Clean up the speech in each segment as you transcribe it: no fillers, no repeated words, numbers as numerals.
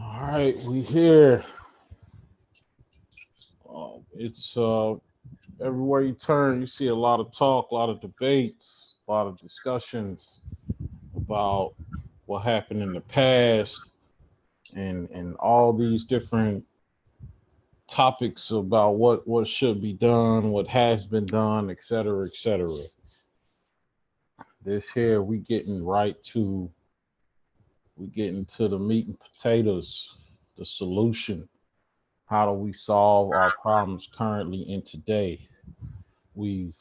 All right, we here. It's everywhere you turn, you see a lot of talk, a lot of debates, a lot of discussions about what happened in the past, and all these different topics about what should be done, what has been done, et cetera, et cetera. This here, we getting to the meat and potatoes, the solution. How do we solve our problems currently in today? We've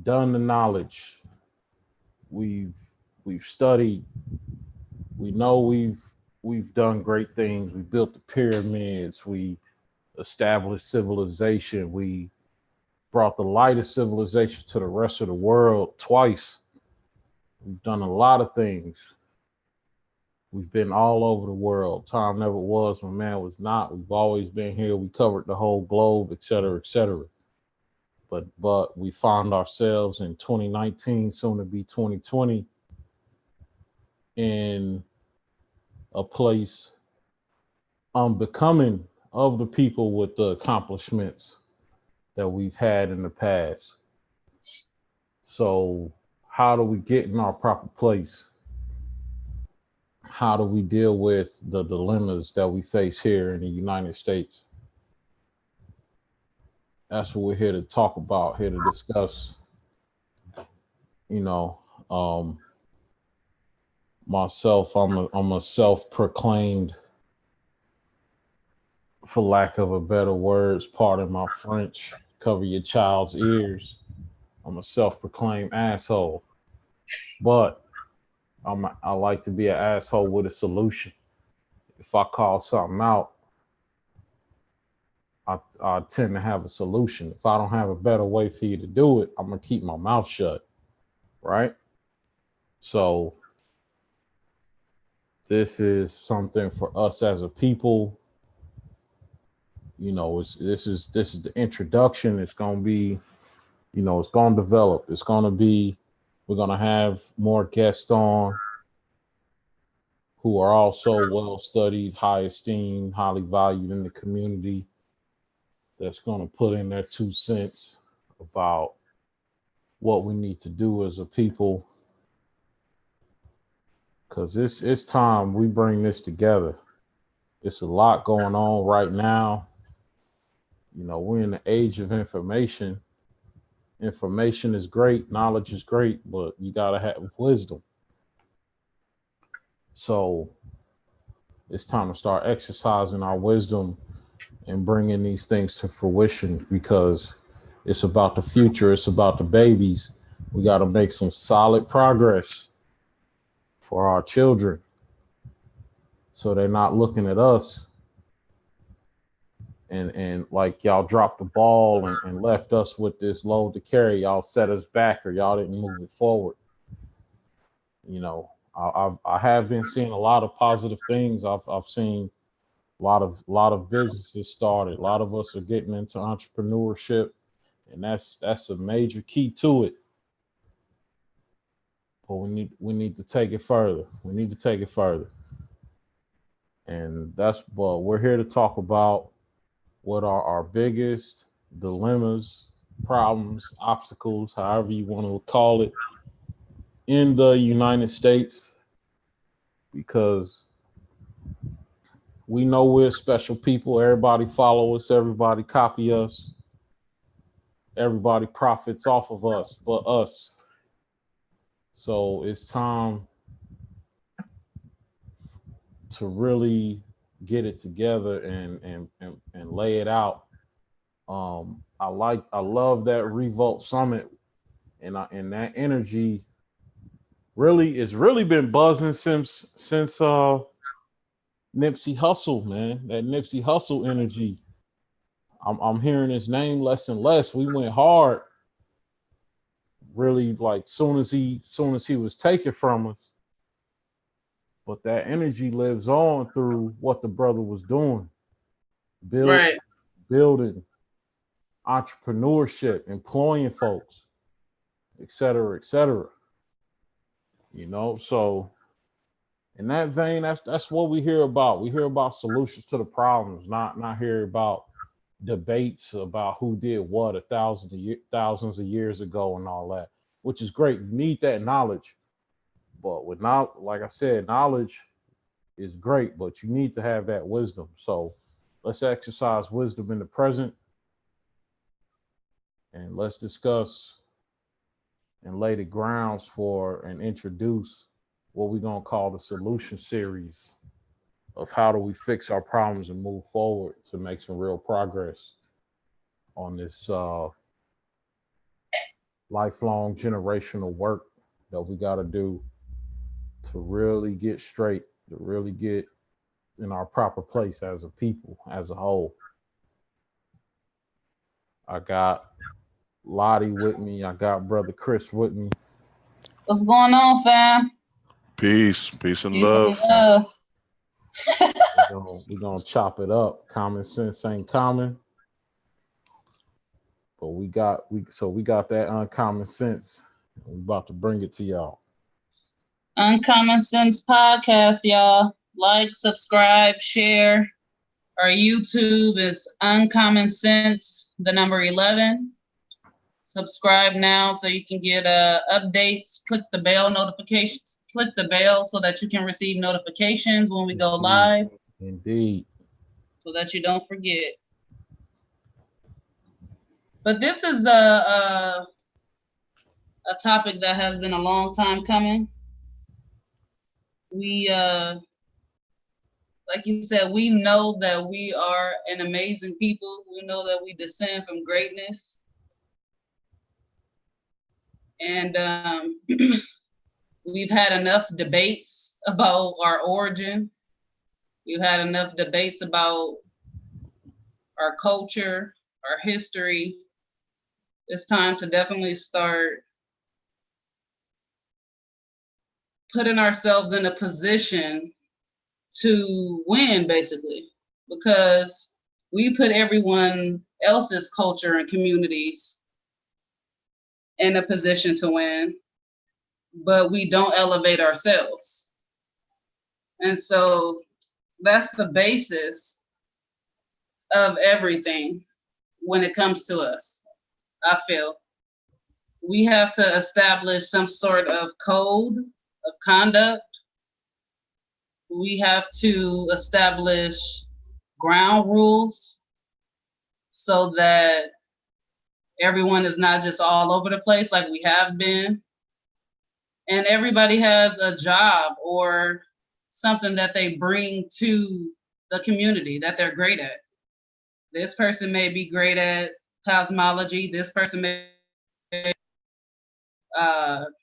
done the knowledge. We've we've studied. We know we've done great things. We built the pyramids. We established civilization. We brought the light of civilization to the rest of the world twice. We've done a lot of things. We've been all over the world. Time never was when man was not. We've always been here. We covered the whole globe, et cetera, et cetera. But we found ourselves in 2019, soon to be 2020, in a place unbecoming of the people with the accomplishments that we've had in the past. So how do we get in our proper place? How do we deal with the dilemmas that we face here in the United States? That's what we're here to talk about, here to discuss. You know, myself, I'm a self-proclaimed, for lack of a better words, pardon my French, cover your child's ears. I'm a self-proclaimed asshole. But I like to be an asshole with a solution. If I call something out, I tend to have a solution. If I don't have a better way for you to do it, I'm gonna keep my mouth shut, right? So this is something for us as a people. You know, this is the introduction. It's gonna be, you know, it's gonna develop. It's gonna be, we're gonna have more guests on who are also well studied, high esteemed, highly valued in the community. That's gonna put in their 2 cents about what we need to do as a people, because it's time we bring this together. It's a lot going on right now. You know, we're in the age of information. Information is great, knowledge is great, but you got to have wisdom. So it's time to start exercising our wisdom and bringing these things to fruition, because it's about the future, it's about the babies. We got to make some solid progress for our children, so they're not looking at us and like y'all dropped the ball and left us with this load to carry. Y'all set us back, or y'all didn't move it forward. You know, I have been seeing a lot of positive things. I've seen a lot of businesses started. A lot of us are getting into entrepreneurship, and that's a major key to it. But we need to take it further. We need to take it further. And that's what we're here to talk about. What are our biggest dilemmas, problems, obstacles, however you want to call it, in the United States? Because we know we're special people. Everybody follow us, everybody copy us, everybody profits off of us but us. So it's time to really get it together and lay it out. I love that Revolt Summit, and that energy really, it's really been buzzing since Nipsey Hussle, man. That Nipsey Hussle energy. I'm hearing his name less and less. We went hard, really, like soon as he was taken from us. But that energy lives on through what the brother was doing, build Right. building entrepreneurship, employing folks, et cetera, et cetera. You know, so in that vein, that's what we hear about. We hear about solutions to the problems, not hear about debates about who did what thousands of years ago and all that, which is great. You need that knowledge, but with not, like I said, knowledge is great, but you need to have that wisdom. So let's exercise wisdom in the present, and let's discuss and lay the grounds for and introduce what we're gonna call the solution series of how do we fix our problems and move forward to make some real progress on this lifelong generational work that we got to do to really get straight, to really get in our proper place as a people, as a whole. I got Lottie with me. I got brother Chris with me. What's going on, fam? Peace, peace and Peace and love. love. We're gonna chop it up. Common sense ain't common, but we got that uncommon sense. We about to bring it to y'all. Uncommon Sense Podcast, y'all. Like, subscribe, share. Our YouTube is Uncommon Sense, the number 11. Subscribe now so you can get updates. Click the bell notifications. Click the bell so that you can receive notifications when we go Indeed. live, Indeed. so that you don't forget. But this is a topic that has been a long time coming. We, like you said, we know that we are an amazing people. We know that we descend from greatness. And We've had enough debates about our origin. We've had enough debates about our culture, our history. It's time to definitely start putting ourselves in a position to win, basically, because we put everyone else's culture and communities in a position to win, but we don't elevate ourselves. And so that's the basis of everything when it comes to us. I feel we have to establish some sort of code of conduct. We have to establish ground rules so that everyone is not just all over the place like we have been. And everybody has a job or something that they bring to the community that they're great at. This person may be great at cosmology. This person may be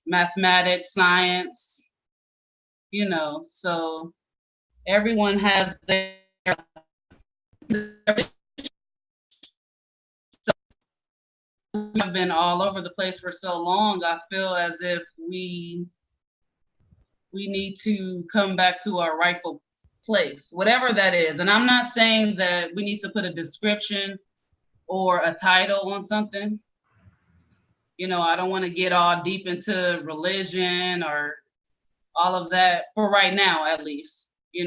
mathematics, science, so everyone has their I've been all over the place for so long. I feel as if we need to come back to our rightful place, whatever that is. And I'm not saying that we need to put a description or a title on something. I don't want to get all deep into religion or all of that for right now, at least. We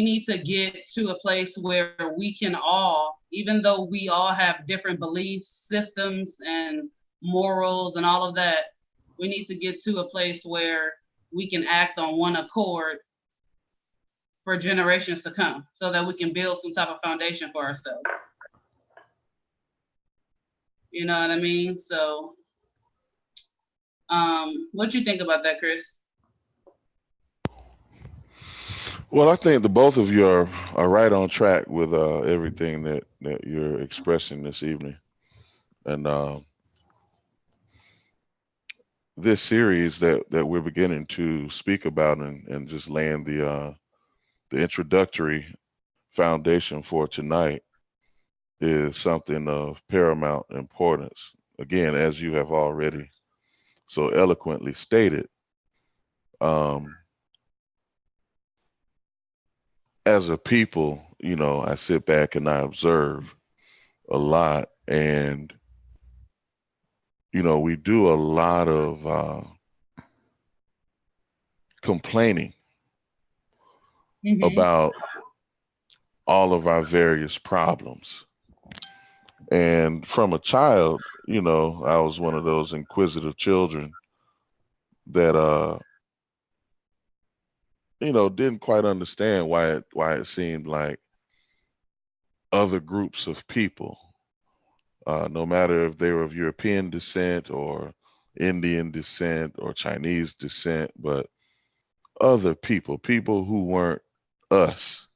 need to get to a place where we can all, even though we all have different beliefs, systems, and morals and all of that, we need to get to a place where we can act on one accord for generations to come so that we can build some type of foundation for ourselves. You know what I mean? So, what you think about that, Chris? Well, I think the both of you are right on track with everything that you're expressing this evening. And this series that we're beginning to speak about and just laying the introductory foundation for tonight is something of paramount importance. Again, as you have already so eloquently stated, as a people, I sit back and I observe a lot, and we do a lot of complaining about all of our various problems. And from a child, I was one of those inquisitive children that didn't quite understand why it seemed like other groups of people, no matter if they were of European descent or Indian descent or Chinese descent, but other people who weren't us,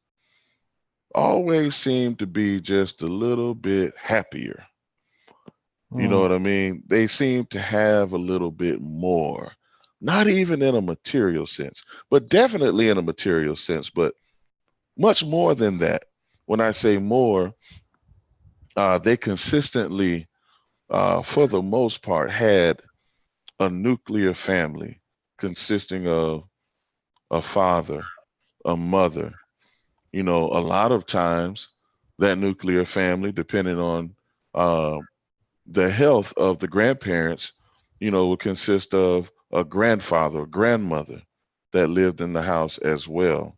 always seemed to be just a little bit happier. You know what I mean? They seem to have a little bit more, not even in a material sense, but definitely in a material sense, but much more than that. When I say more, they consistently, for the most part, had a nuclear family consisting of a father, a mother. A lot of times that nuclear family, depending on the health of the grandparents, would consist of a grandfather or grandmother that lived in the house as well.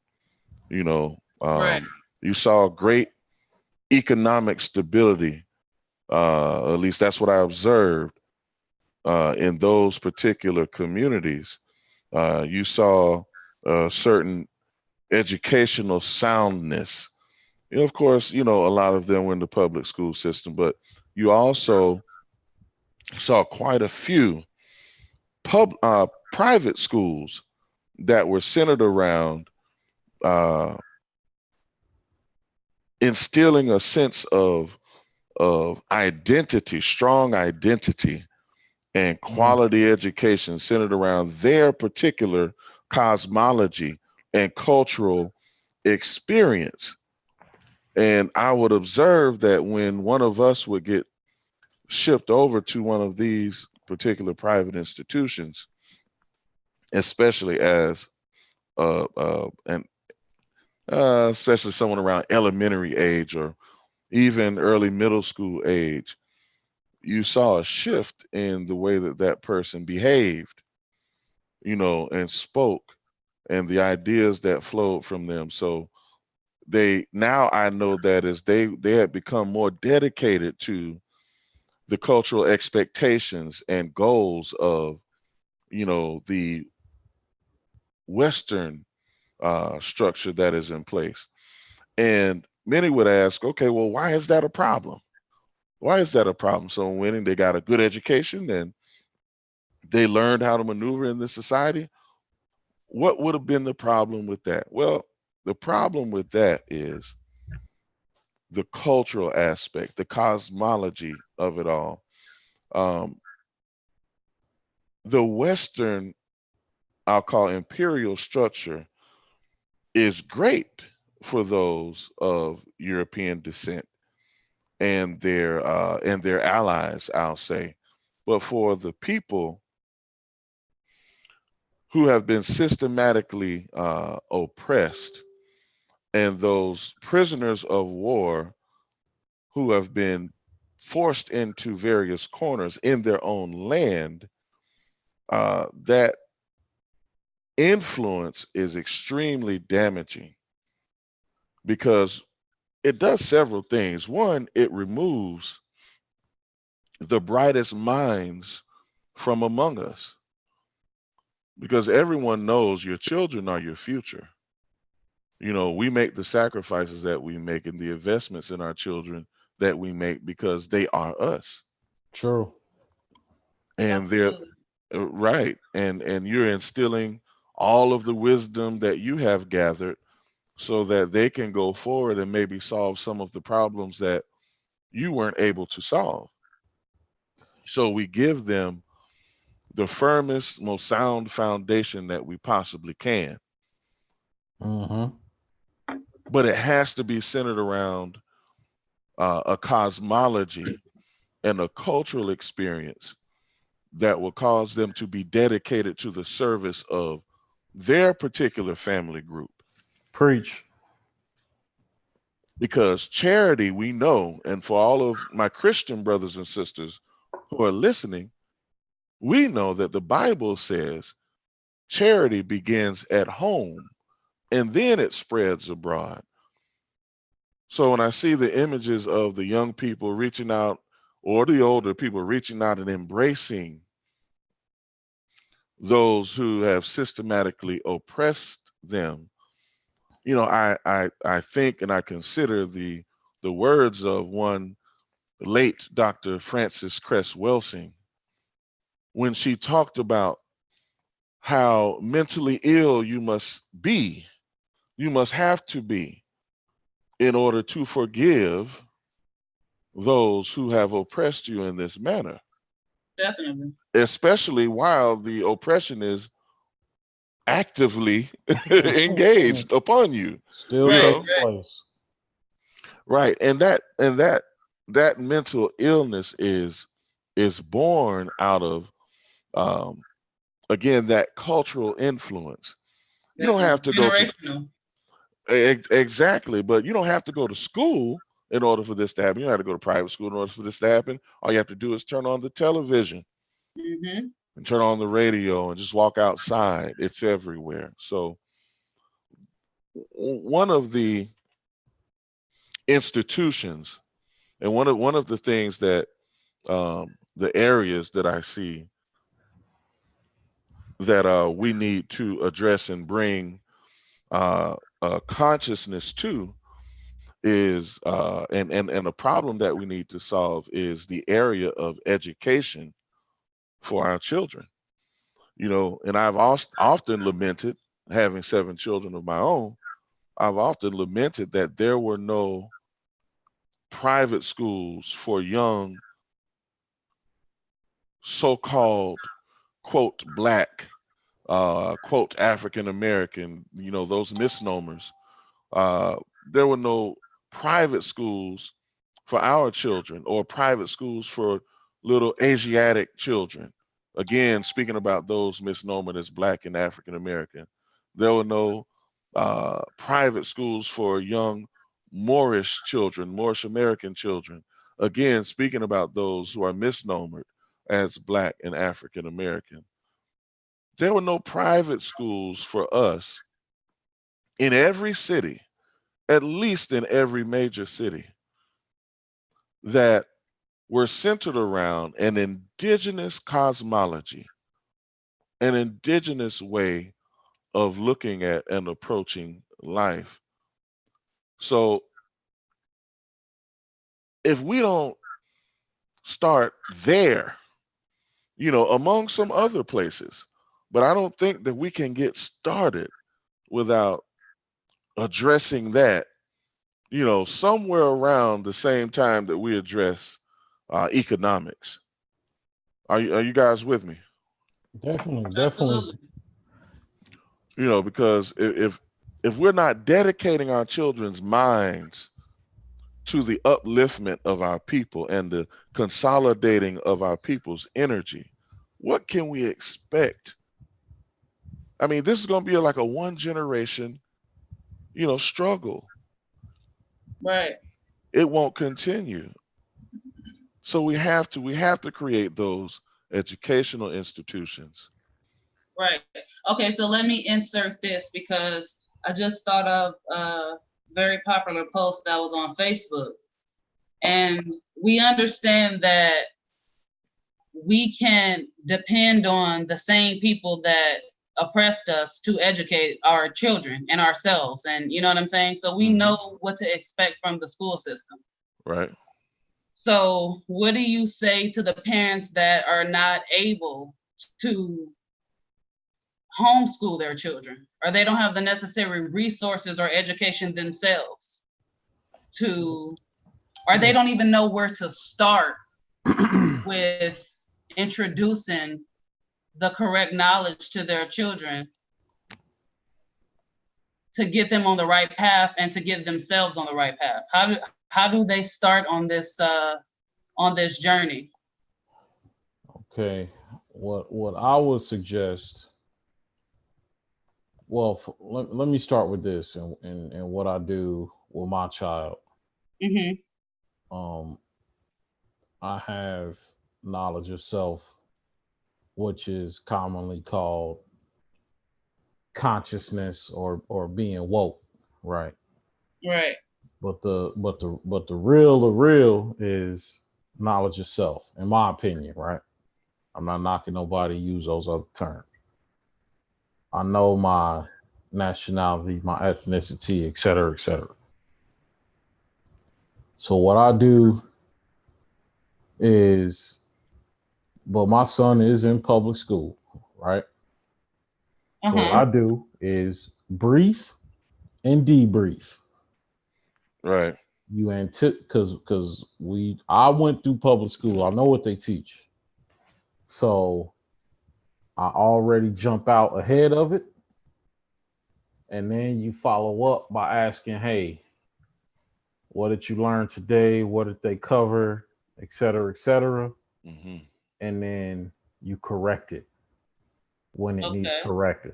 Right. You saw great economic stability. At least that's what I observed in those particular communities. You saw a certain educational soundness. Of course, a lot of them were in the public school system, but you also saw quite a few private schools that were centered around instilling a sense of identity, strong identity and quality education centered around their particular cosmology and cultural experience. And I would observe that when one of us would get shipped over to one of these particular private institutions, especially as and especially someone around elementary age or even early middle school age, you saw a shift in the way that that person behaved, and spoke, and the ideas that flowed from them. So now I know that as they had become more dedicated to the cultural expectations and goals of the Western structure that is in place. And many would ask, okay, well, why is that a problem? Why is that a problem? So when they got a good education and they learned how to maneuver in this society, what would have been the problem with that? Well, the problem with that is the cultural aspect, the cosmology of it all. Um, the Western, I'll call imperial structure, is great for those of European descent and their allies, I'll say. But for the people who have been systematically oppressed, and those prisoners of war who have been forced into various corners in their own land, that influence is extremely damaging because it does several things. One, it removes the brightest minds from among us because everyone knows your children are your future. We make the sacrifices that we make and the investments in our children that we make because they are us. True. And they're right. And you're instilling all of the wisdom that you have gathered so that they can go forward and maybe solve some of the problems that you weren't able to solve. So we give them the firmest, most sound foundation that we possibly can. Mm-hmm. But it has to be centered around a cosmology and a cultural experience that will cause them to be dedicated to the service of their particular family group. Preach. Because charity, we know, and for all of my Christian brothers and sisters who are listening, we know that the Bible says charity begins at home and then it spreads abroad. So when I see the images of the young people reaching out or the older people reaching out and embracing those who have systematically oppressed them, I think and I consider the words of one late Dr. Frances Cress Welsing when she talked about how mentally ill you must have to be in order to forgive those who have oppressed you in this manner. Definitely. Especially while the oppression is actively engaged upon you. Still taking place. Right. And that mental illness is born out of again that cultural influence. You don't have to go to exactly, but you don't have to go to school in order for this to happen. You don't have to go to private school in order for this to happen. All you have to do is turn on the television and turn on the radio and just walk outside. It's everywhere. So one of the institutions and one of the things that the areas that I see that we need to address and bring consciousness to is and a problem that we need to solve is the area of education for our children. And I've often lamented, having 7 children of my own, I've often lamented that there were no private schools for young so-called quote black, quote African American, those misnomers. Uh, there were no private schools for our children or private schools for little Asiatic children. Again, speaking about those misnomered as black and African American, there were no private schools for young Moorish children, Moorish American children. Again, speaking about those who are misnomered as black and African American. There were no private schools for us in every city, at least in every major city, that were centered around an indigenous cosmology, an indigenous way of looking at and approaching life. So if we don't start there, among some other places, but I don't think that we can get started without addressing that, somewhere around the same time that we address economics. Are you guys with me? Definitely, Absolutely. definitely. Because if we're not dedicating our children's minds to the upliftment of our people and the consolidating of our people's energy, what can we expect? I mean, this is going to be like a one generation, struggle. Right. It won't continue. So we have to create those educational institutions. Right. Okay, so let me insert this because I just thought of a very popular post that was on Facebook. And we understand that we can depend on the same people that oppressed us to educate our children and ourselves. And you know what I'm saying? So we know what to expect from the school system. Right. So what do you say to the parents that are not able to homeschool their children, or they don't have the necessary resources or education themselves or they don't even know where to start with introducing the correct knowledge to their children to get them on the right path and to get themselves on the right path? How do they start on this journey? Okay. What I would suggest, well, let me start with this and what I do with my child. Mm-hmm. I have knowledge of self, which is commonly called consciousness or being woke, right? Right. But the real is knowledge of self, in my opinion, right? I'm not knocking nobody use those other terms. I know my nationality, my ethnicity, et cetera, et cetera. So what I do is, but my son is in public school, right? So what I do is brief and debrief. Right. You because I went through public school. I know what they teach. So I already jump out ahead of it. And then you follow up by asking, hey, what did you learn today? What did they cover? Et cetera, et cetera. Mm-hmm. And then you correct it when it needs corrected.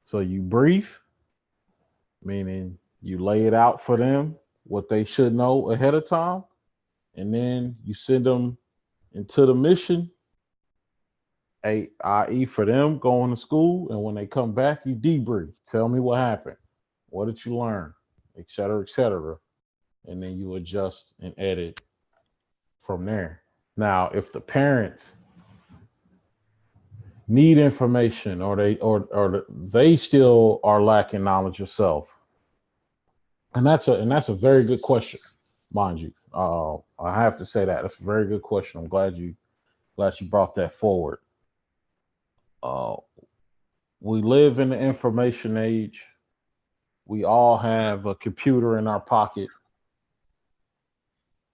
So you brief, meaning you lay it out for them, what they should know ahead of time. And then you send them into the mission, i.e. for them going to school. And when they come back, you debrief. Tell me what happened. What did you learn? Et cetera, et cetera. And then you adjust and edit from there. Now, if the parents need information or they still are lacking knowledge of self, and that's a very good question, mind you. I have to say that's a very good question. I'm glad you brought that forward. We live in the information age. We all have a computer in our pocket.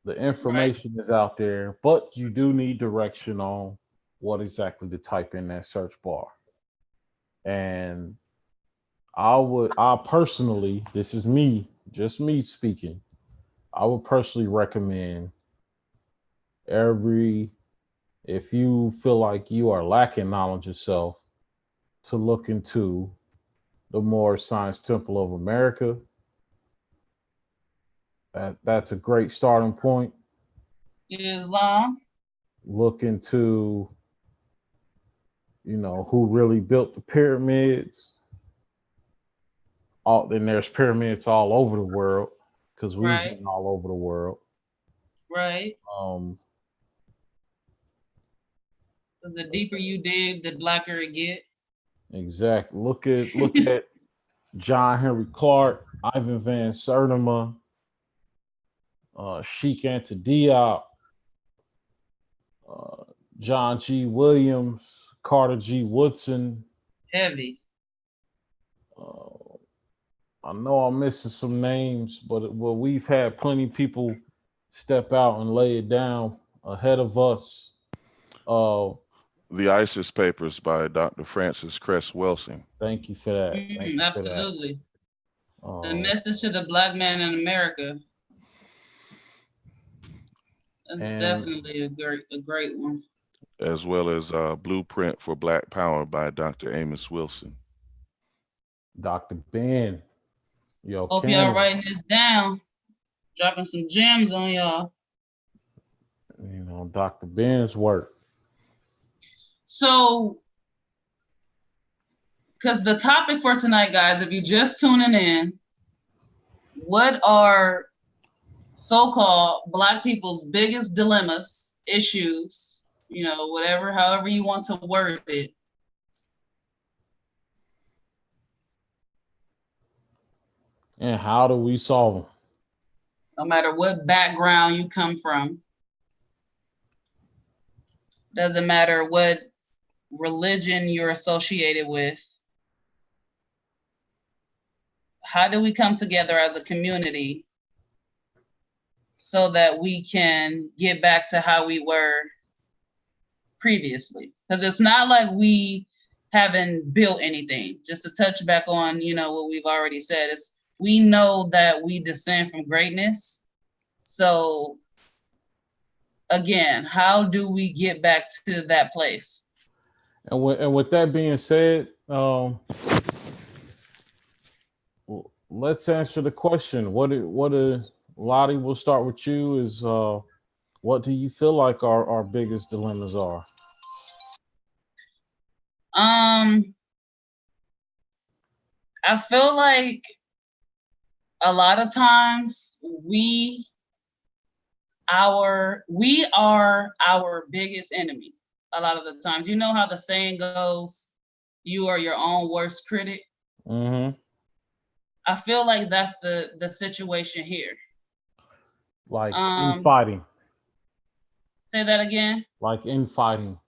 The information is out there, but you do need direction on what exactly to type in that search bar. And I personally, this is me, just me speaking, I would personally recommend if you feel like you are lacking knowledge yourself, to look into the Moorish Science Temple of America. That's a great starting point. Islam. Look into, who really built the pyramids. Then there's pyramids all over the world, because we've been all over the world. Right. Because the deeper you dig, the blacker it get. Exactly. Look at John Henry Clark, Ivan Van Sertima, Sheikh Anta Diop, John G. Williams, Carter G. Woodson. Heavy. I know I'm missing some names, but we've had plenty of people step out and lay it down ahead of us. The ISIS Papers by Dr. Francis Cress Welsing. Thank you for that. Absolutely. The Message to the Black Man in America. That's definitely a great one. As well as Blueprint for Black Power by Dr. Amos Wilson. Dr. Ben. Hope y'all writing this down. Dropping some gems on y'all. Dr. Ben's work. So, because the topic for tonight, guys, if you're just tuning in, what are so-called Black people's biggest dilemmas, issues, however you want to word it? And how do we solve them? No matter what background you come from. Doesn't matter what religion you're associated with. How do we come together as a community so that we can get back to how we were previously? Because it's not like we haven't built anything. Just to touch back on, what we've already said, is we know that we descend from greatness. So again, how do we get back to that place? And with that being said, let's answer the question. Lottie, we'll start with you, is what do you feel like our biggest dilemmas are? I feel like a lot of times we are our biggest enemy. A lot of the times, you know how the saying goes, you are your own worst critic. Mm-hmm. I feel like that's the situation here. Like infighting. Say that again. Like infighting.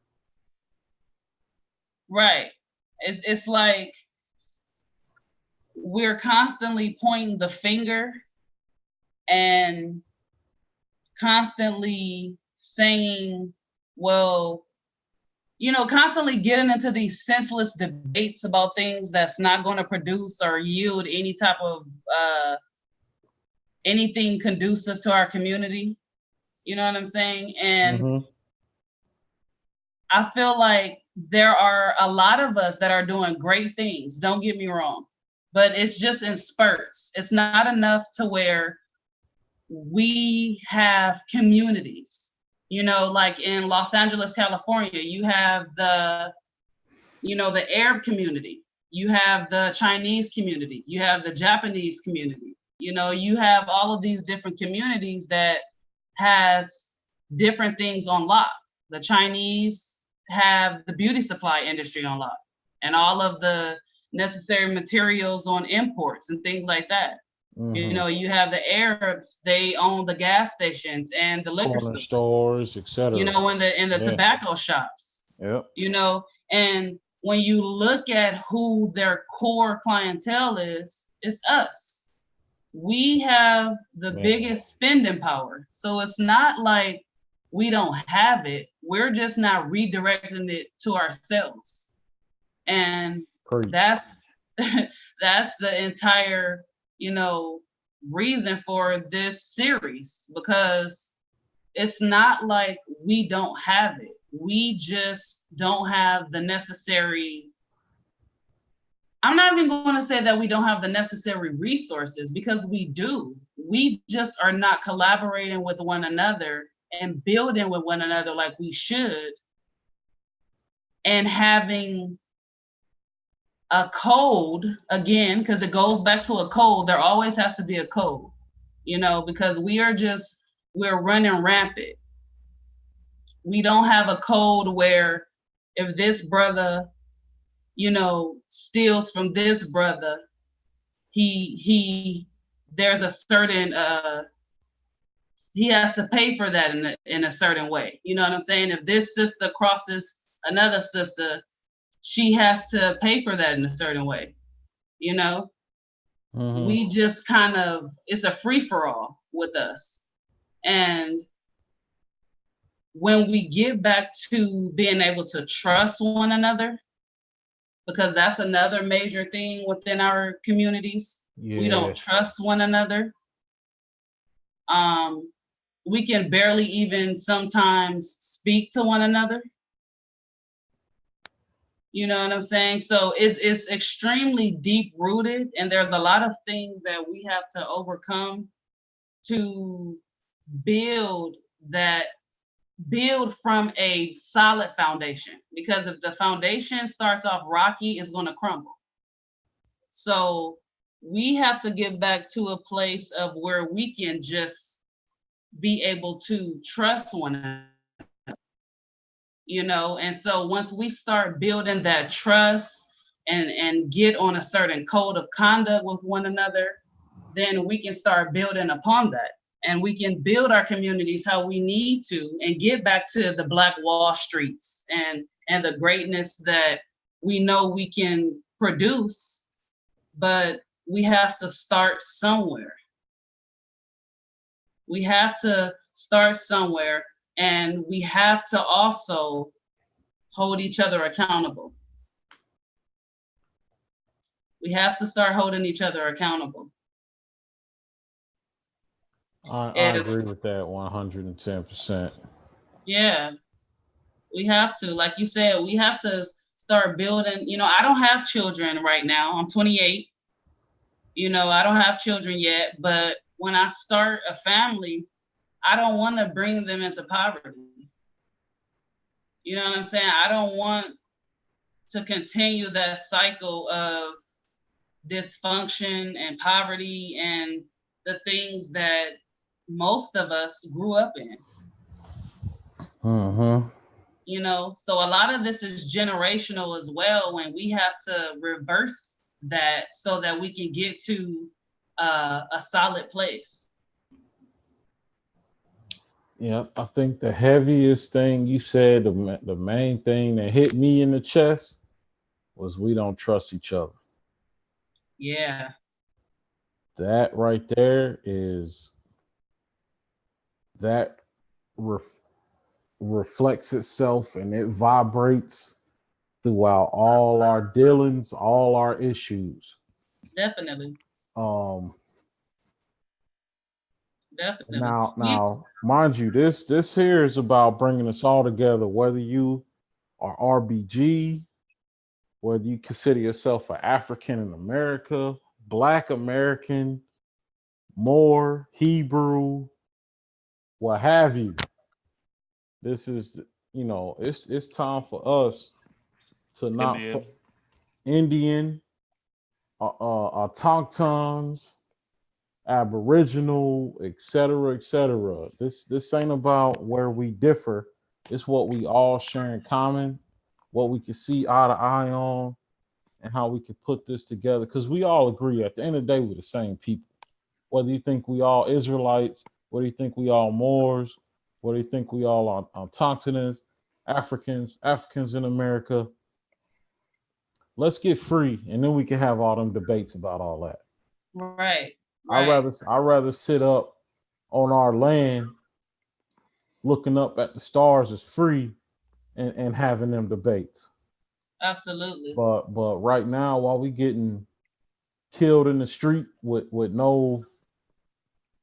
Right. It's like we're constantly pointing the finger and constantly saying, well, constantly getting into these senseless debates about things that's not going to produce or yield any type of anything conducive to our community. You know what I'm saying? And I feel like there are a lot of us that are doing great things. Don't get me wrong, but it's just in spurts. It's not enough to where we have communities. Like in Los Angeles, California, you have the Arab community, you have the Chinese community, you have the Japanese community, you have all of these different communities that has different things on lock. The Chinese have the beauty supply industry on lock and all of the necessary materials on imports and things like that. Mm-hmm. You have the Arabs, they own the gas stations and the liquor stores, etc. In the tobacco shops. Yep. And when you look at who their core clientele is, it's us. we have the Man. biggest spending power. So it's not like we don't have it. We're just not redirecting it to ourselves. And Preach. that's that's the entire, reason for this series, because it's not like we don't have it. We just don't have the necessary. I'm not even going to say that we don't have the necessary resources, because we do. We just are not collaborating with one another and building with one another like we should, and having a code, again, because it goes back to a code. There always has to be a code, because we're running rampant. We don't have a code where if this brother, steals from this brother, there's a certain he has to pay for that in a certain way. You know what I'm saying? If this sister crosses another sister, she has to pay for that in a certain way. Mhm. We just it's a free-for-all with us. And when we get back to being able to trust one another, because that's another major thing within our communities. Yeah. We don't trust one another. We can barely even sometimes speak to one another. You know what I'm saying? So it's extremely deep rooted, and there's a lot of things that we have to overcome to build from a solid foundation. Because if the foundation starts off rocky, it's going to crumble. So we have to get back to a place of where we can just be able to trust one another. And so once we start building that trust and get on a certain code of conduct with one another, then we can start building upon that. And we can build our communities how we need to, and get back to the Black Wall Streets and the greatness that we know we can produce. But we have to start somewhere. We have to start somewhere, and we have to also hold each other accountable. We have to start holding each other accountable. I agree with that 110%. Yeah, we have to. Like you said, we have to start building. I don't have children right now. I'm 28. I don't have children yet, but when I start a family, I don't want to bring them into poverty. You know what I'm saying? I don't want to continue that cycle of dysfunction and poverty and the things that most of us grew up in. Mm-hmm. So a lot of this is generational as well, when we have to reverse that so that we can get to a solid place. Yeah, I think the heaviest thing you said, the main thing that hit me in the chest was we don't trust each other. Yeah. That right there is that reflects itself, and it vibrates throughout all our dealings, all our issues. Definitely. Definitely. Now, mind you, this here is about bringing us all together. Whether you are RBG, whether you consider yourself an African in America, Black American, Moor, Hebrew, what have you. This is, it's time for us to not Indian, autochtons, Aboriginal, etc., etc. This ain't about where we differ. It's what we all share in common, what we can see eye to eye on, and how we can put this together. Because we all agree at the end of the day, we're the same people. Whether you think we all Israelites, whether you think we all Moors, whether you think we all are autochthonous, Africans in America, let's get free, and then we can have all them debates about all that. Right. Right. I'd rather sit up on our land looking up at the stars is free and having them debates. Absolutely. But right now, while we getting killed in the street with no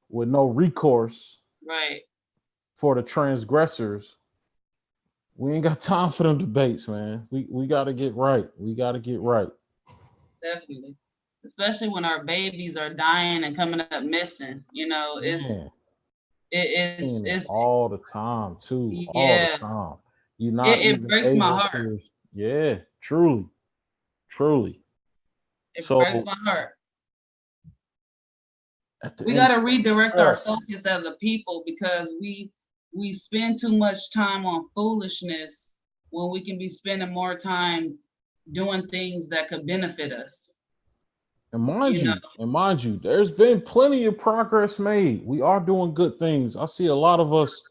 recourse Right. for the transgressors, we ain't got time for them debates, man. We got to get right. We got to get right. Definitely. Especially when our babies are dying and coming up missing. You know, Man, it's all the time too. All the yeah. time. You're not It even breaks my able heart. to. Yeah, truly, truly. It So breaks my heart. at the We end, got to redirect our yes, focus as a people because we spend too much time on foolishness when we can be spending more time doing things that could benefit us. and mind You know, you, there's been plenty of progress made. We are doing good things. I see a lot of us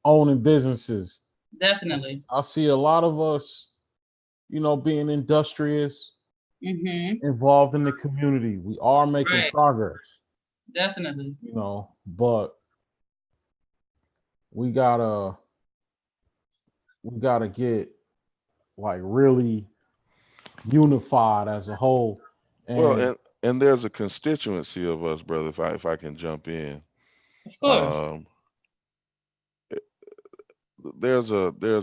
owning businesses. definitely. I see a lot of us, being industrious, Mm-hmm. involved in the community. We are making Right. progress, Definitely. but we gotta get like really unified as a whole. Well, And and there's a constituency of us, brother. If I can jump in, Of course. um, there's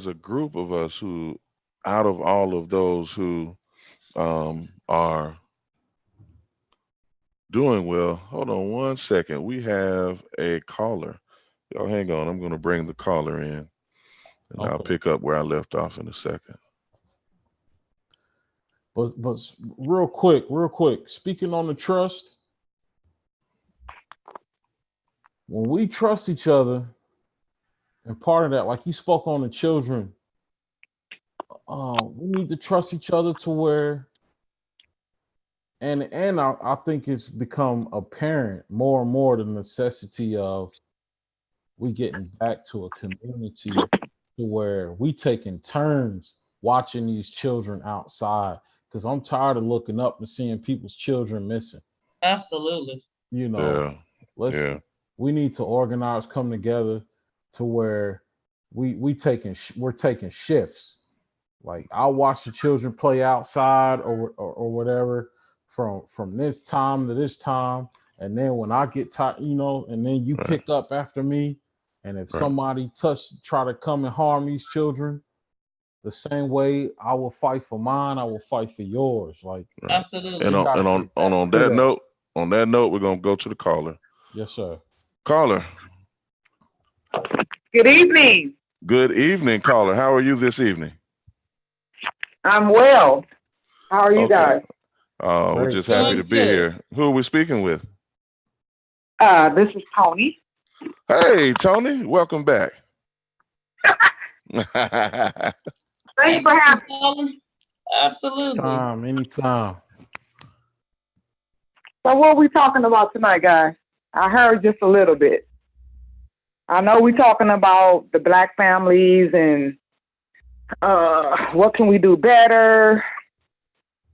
a group of us who, out of all of those who are doing well. Hold on one second. We have a caller. Y'all hang on. I'm going to bring the caller in, and I'll okay, pick up where I left off in a second. but real quick, speaking on the trust, when we trust each other, and part of that, like you spoke on the children, we need to trust each other to where, and I think it's become apparent more and more the necessity of we getting back to a community to where we taking turns watching these children outside, because I'm tired of looking up and seeing people's children missing. Absolutely. Yeah, Let's yeah, we need to organize, come together to where we're taking shifts. Like I'll watch the children play outside or whatever from this time to this time, and then when I get tired, and then you right, pick up after me. And if right, somebody try to come and harm these children, the same way I will fight for mine, I will fight for yours. Like right. And we Absolutely. on got and to on get on back on to that that. note, we're gonna go to the caller. Yes, sir. Caller, Good evening. good evening, caller. How are you this evening? I'm well. How are you Okay. guys? We're Great. just happy Doing to be good. here. Who are we speaking with? This is Tony. Hey, Tony, welcome back. Thank you for having me. Absolutely. Anytime. So what are we talking about tonight, guys? I heard just a little bit. I know we're talking about the black families and what can we do better,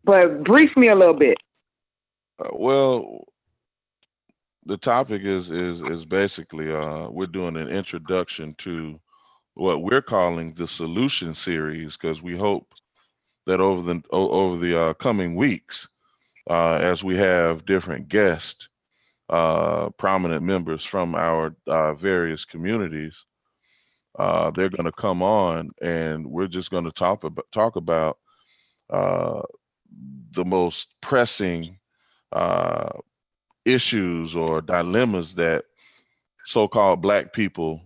but brief me a little bit. Well, the topic is basically we're doing an introduction to what we're calling the solution series, because we hope that over the coming weeks, as we have different guests, prominent members from our various communities, they're going to come on, and we're just going to talk about uh, the most pressing uh, issues or dilemmas that so-called black people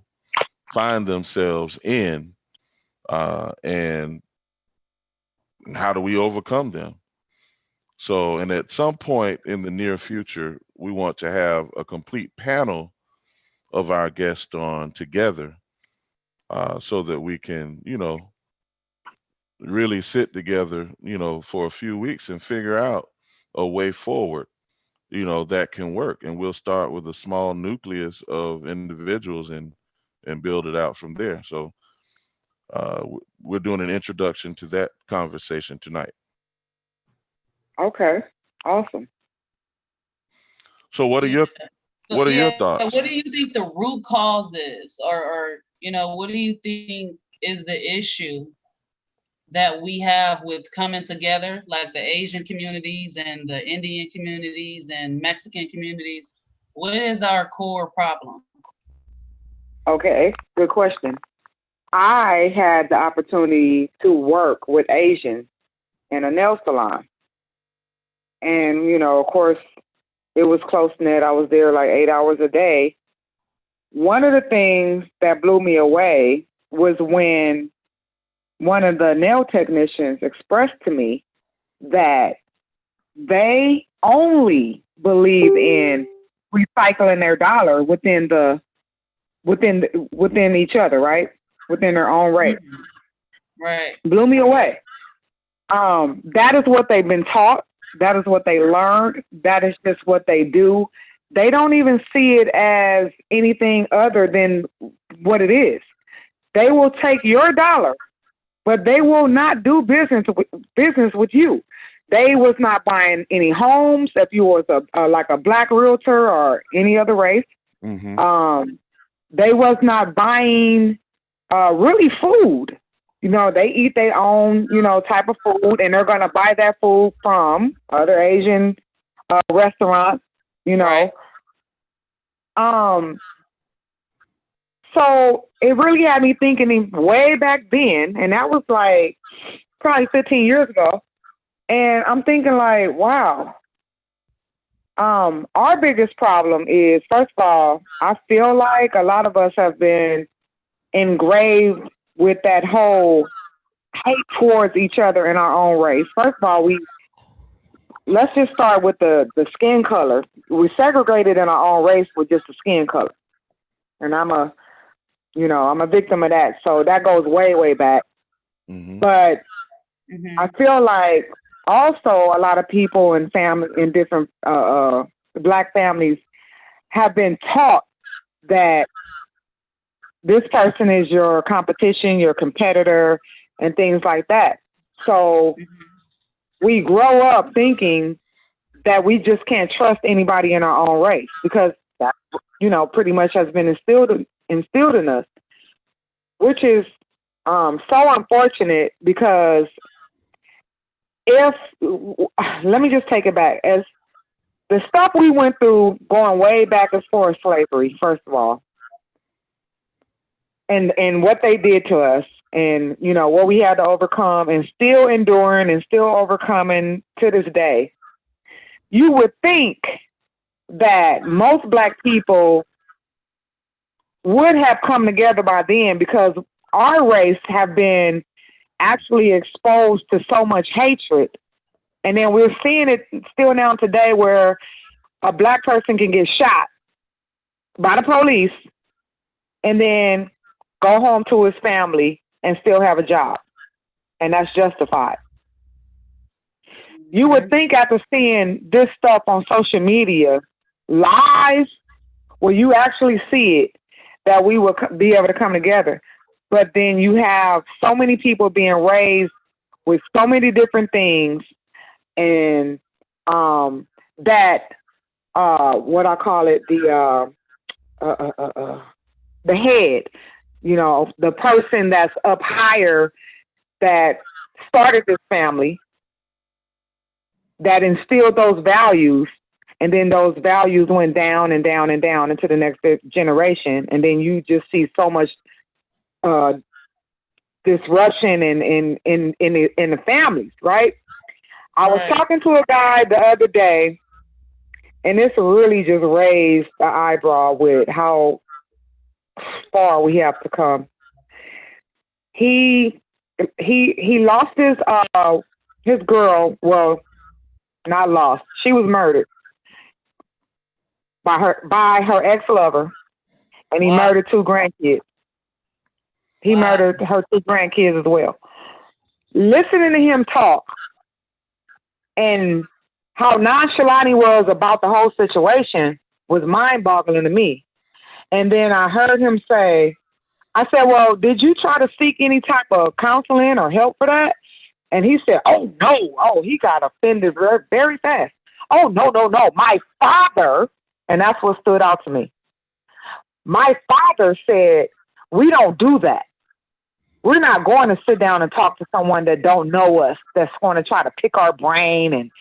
find themselves in, and how do we overcome them. So, and at some point in the near future, we want to have a complete panel of our guests on together, so that we can, really sit together, for a few weeks and figure out a way forward, that can work. And we'll start with a small nucleus of individuals and build it out from there. So we're doing an introduction to that conversation tonight. Okay, awesome. So what are Yeah. your thoughts? What do you think the root cause is, or what do you think is the issue that we have with coming together, like the Asian communities and the Indian communities and Mexican communities? What is our core problem? Okay, good question. I had the opportunity to work with Asians in a nail salon. And, of course, it was close knit. I was there like 8 hours a day. One of the things that blew me away was when one of the nail technicians expressed to me that they only believe in recycling their dollar within each other, right? Within their own race. Right. Blew me away. That is what they've been taught. That is what they learned. That is just what they do. They don't even see it as anything other than what it is. They will take your dollar, but they will not do business with you. They was not buying any homes if you was like a black realtor or any other race. Mm-hmm. They was not buying really food. They eat their own, type of food, and they're going to buy that food from other Asian restaurants, Right. So it really had me thinking way back then, and that was like probably 15 years ago. And I'm thinking like, wow, our biggest problem is, first of all, I feel like a lot of us have been engraved with that whole hate towards each other in our own race. First of all, let's just start with the skin color. We segregated in our own race with just the skin color. And I'm a victim of that. So that goes way, way back. Mm-hmm. But Mm-hmm. I feel like also a lot of people in different black families have been taught that this person is your competition, your competitor, and things like that. So we grow up thinking that we just can't trust anybody in our own race because that, pretty much has been instilled in us, which is so unfortunate because let me just take it back. As the stuff we went through going way back as far as slavery, first of all, and what they did to us, and what we had to overcome, and still enduring and still overcoming to this day, you would think that most black people would have come together by then because our race have been actually exposed to so much hatred. And then we're seeing it still now today where a black person can get shot by the police and then go home to his family and still have a job. And that's justified. You would think after seeing this stuff on social media live, where you actually see it, that we will be able to come together. But then you have so many people being raised with so many different things, and that what I call it, the head, the person that's up higher that started this family, that instilled those values, and then those values went down and down and down into the next generation, and then you just see so much disruption in the families, right? I was talking to a guy the other day, and this really just raised the eyebrow with how far we have to come. He lost his girl. Well, not lost. She was murdered by her ex-lover, and he murdered 2 grandkids. He murdered her 2 grandkids as well. Listening to him talk and how nonchalant he was about the whole situation was mind-boggling to me. And then I heard him say, I said, well, did you try to seek any type of counseling or help for that? And he said, oh, no. Oh, he got offended very, very fast. Oh, no. My father And that's what stood out to me. My father said, we don't do that. We're not going to sit down and talk to someone that don't know us, that's going to try to pick our brain and,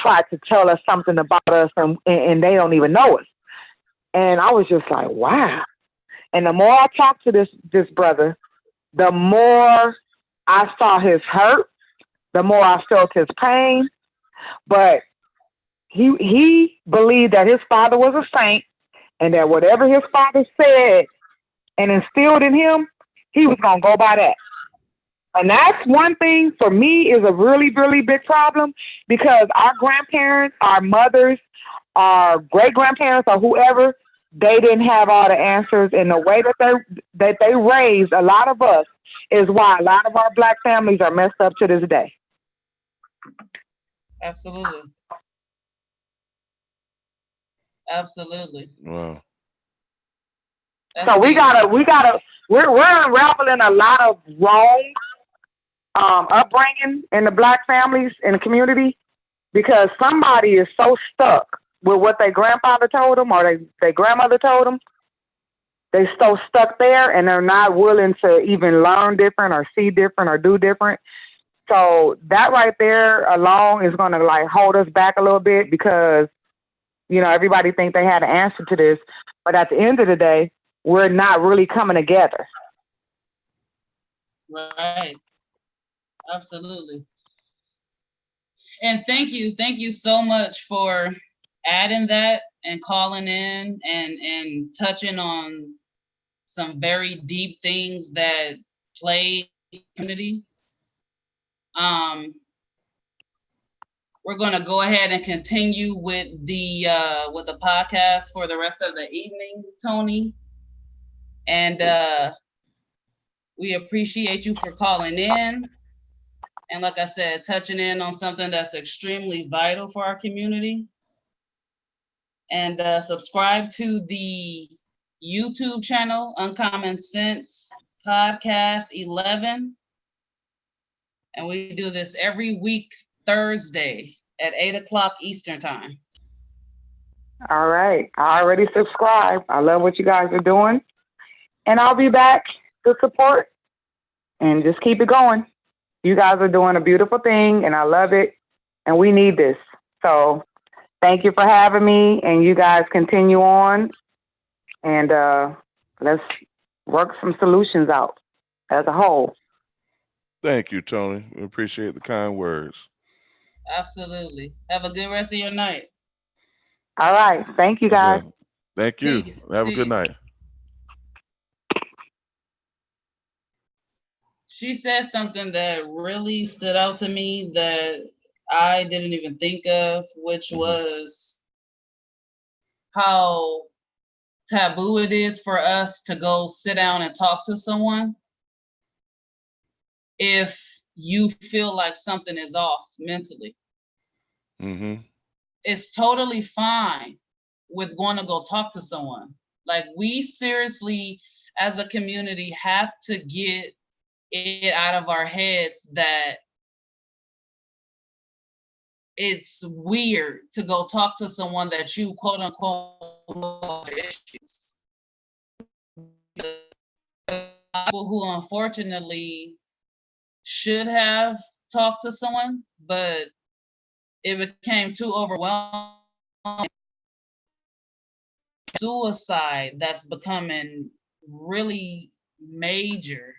try to tell us something about us and they don't even know us. And I was just like, wow. And the more I talked to this brother, the more I saw his hurt, the more I felt his pain. But he believed that his father was a saint and that whatever his father said and instilled in him, he was going to go by that. And that's one thing for me is a really, really big problem, because our grandparents, our mothers, our great-grandparents, or whoever, they didn't have all the answers. And the way that they raised a lot of us is why a lot of our Black families are messed up to this day. Absolutely. Absolutely. Wow. So we're unraveling a lot of wrong upbringing in the Black families in the community, because somebody is so stuck with what their grandfather told them or their grandmother told them. They're so stuck there and they're not willing to even learn different or see different or do different. So that right there alone is going to like hold us back a little bit, because, everybody think they had an answer to this. But at the end of the day, we're not really coming together. Right. Absolutely. And thank you so much for adding that and calling in and touching on some very deep things that plague the community. We're going to go ahead and continue with the podcast for the rest of the evening, Tony. And we appreciate you for calling in. And like I said, touching in on something that's extremely vital for our community. And subscribe to the YouTube channel, Uncommon Sense Podcast 11. And we do this every week, Thursday at 8:00 Eastern Time. All right. I already subscribed. I love what you guys are doing. And I'll be back to support and just keep it going. You guys are doing a beautiful thing, and I love it, and we need this. So thank you for having me, and you guys continue on, and let's work some solutions out as a whole. Thank you, Tony. We appreciate the kind words. Absolutely. Have a good rest of your night. All right. Thank you, guys. Yeah. Thank you. Peace. Have a good night. She said something that really stood out to me that I didn't even think of, which was how taboo it is for us to go sit down and talk to someone if you feel like something is off mentally. Mm-hmm. It's totally fine with going to go talk to someone. Like, we seriously, as a community, have to get it out of our heads that it's weird to go talk to someone that you quote unquote know issues. People who unfortunately should have talked to someone, but it became too overwhelming. Suicide that's becoming really major.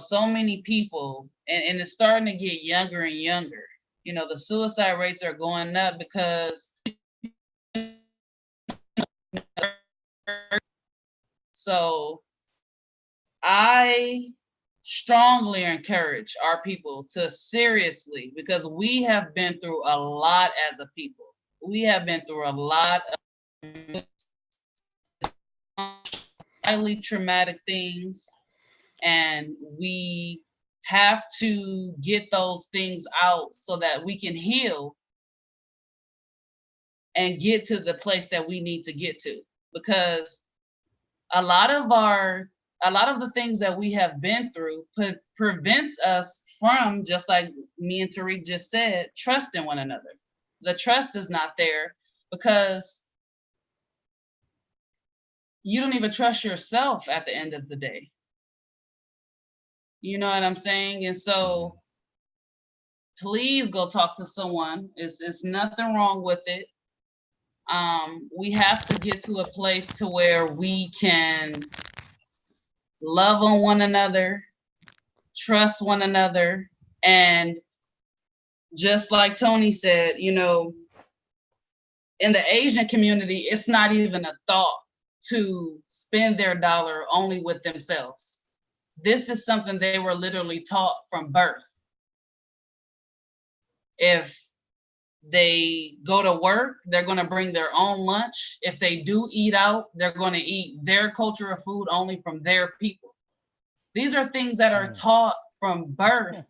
So many people, and it's starting to get younger and younger. The suicide rates are going up because so I strongly encourage our people to seriously, because we have been through a lot as a people. We have been through a lot of highly traumatic things, and we have to get those things out so that we can heal and get to the place that we need to get to. Because a lot of the things that we have been through prevents us from, just like me and Tariq just said, trusting one another. The trust is not there because you don't even trust yourself at the end of the day. You know what I'm saying? And so please go talk to someone. It's nothing wrong with it. We have to get to a place to where we can love on one another, trust one another, and just like Tony said, you know, in the Asian community, it's not even a thought to spend their dollar only with themselves. This is something they were literally taught from birth. If they go to work, they're going to bring their own lunch. If they do eat out, they're going to eat their culture of food only from their people. These are things that are taught from birth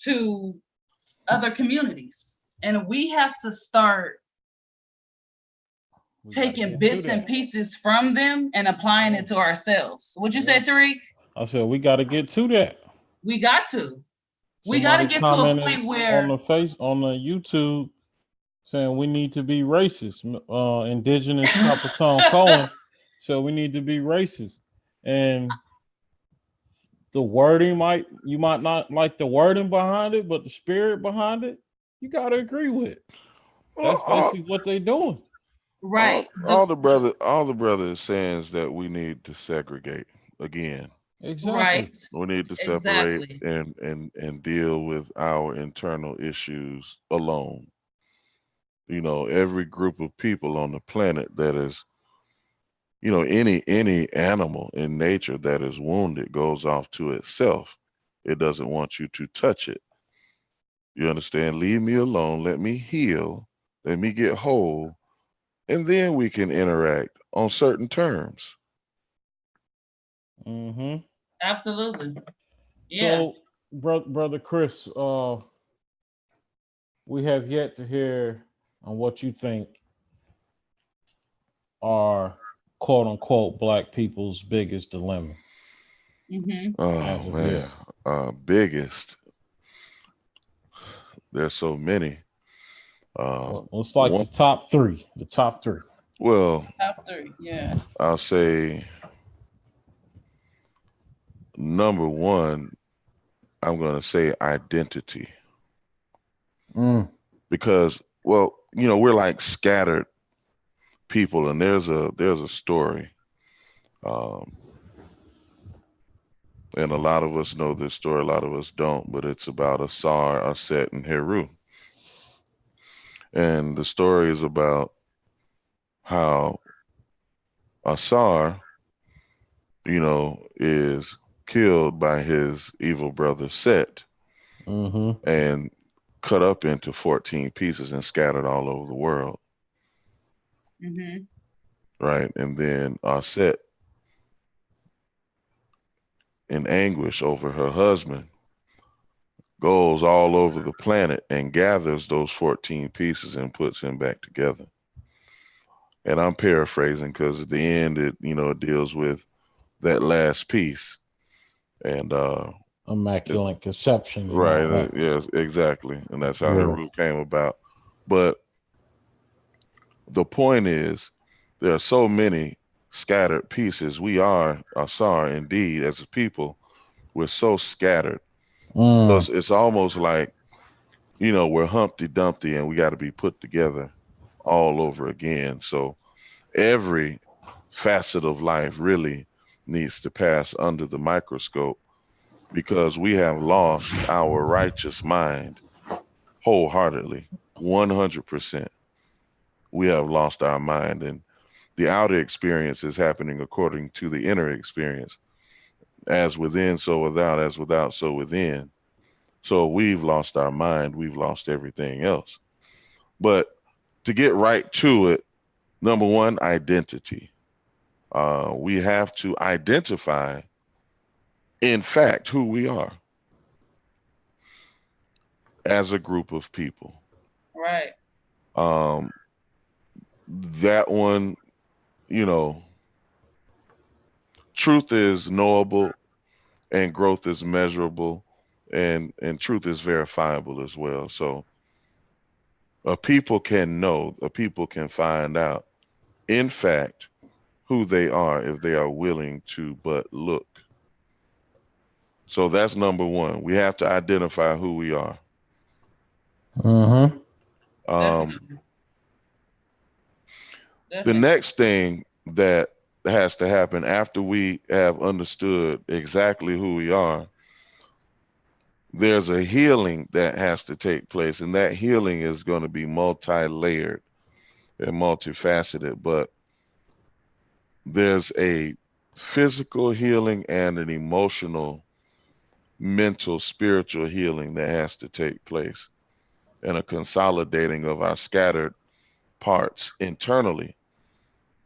to other communities. And we have to start taking bits and pieces from them and applying it to ourselves. What'd you say, Tariq? I said we got to get to that. We got to. We got to get to a point where on the YouTube saying we need to be racist. Indigenous Capitan Cohen, so we need to be racist, and the wording you might not like the wording behind it, but the spirit behind it, you got to agree with. That's basically what they're doing. Right. All the brothers saying is that we need to segregate again. Exactly. Right. We need to separate and deal with our internal issues alone. You know, every group of people on the planet that is, you know, any animal in nature that is wounded goes off to itself. It doesn't want you to touch it. You understand? Leave me alone. Let me heal. Let me get whole. And then we can interact on certain terms. Mm-hmm. Absolutely. Yeah. So, brother Chris, we have yet to hear on what you think are quote unquote Black people's biggest dilemma. Mm-hmm. Oh man, biggest. There's so many. It's like the top three. The top three. Well, top three. Yeah. I'll say number one. I'm going to say identity. Because, well, you know, we're like scattered people, and there's a story, and a lot of us know this story, a lot of us don't, but it's about Asar, Aset, and Heru. And the story is about how Asar, you know, is killed by his evil brother Set, and cut up into 14 pieces and scattered all over the world. Mm-hmm. Right. And then Aset, in anguish over her husband, goes all over the planet and gathers those 14 pieces and puts him back together. And I'm paraphrasing because at the end, it deals with that last piece. And Immaculate Conception. Right. Yes, exactly. And that's how Heru came about. But the point is, there are so many scattered pieces. We are Asar indeed as a people. We're so scattered. So it's almost like, we're Humpty Dumpty and we got to be put together all over again. So every facet of life really needs to pass under the microscope, because we have lost our righteous mind wholeheartedly, 100%. We have lost our mind, and the outer experience is happening according to the inner experience. As within, so without; as without, so within. So we've lost our mind, we've lost everything else. But to get right to it, number one, identity. We have to identify, in fact, who we are as a group of people. Right. That one, truth is knowable and growth is measurable, and truth is verifiable as well. So a people can know, a people can find out, in fact, who they are if they are willing to but look. So that's number one. We have to identify who we are. Mm-hmm. The Definitely. next thing that has to happen after we have understood exactly who we are, there's a healing that has to take place, and that healing is going to be multi-layered and multifaceted, but there's a physical healing and an emotional, mental, spiritual healing that has to take place, and a consolidating of our scattered parts internally,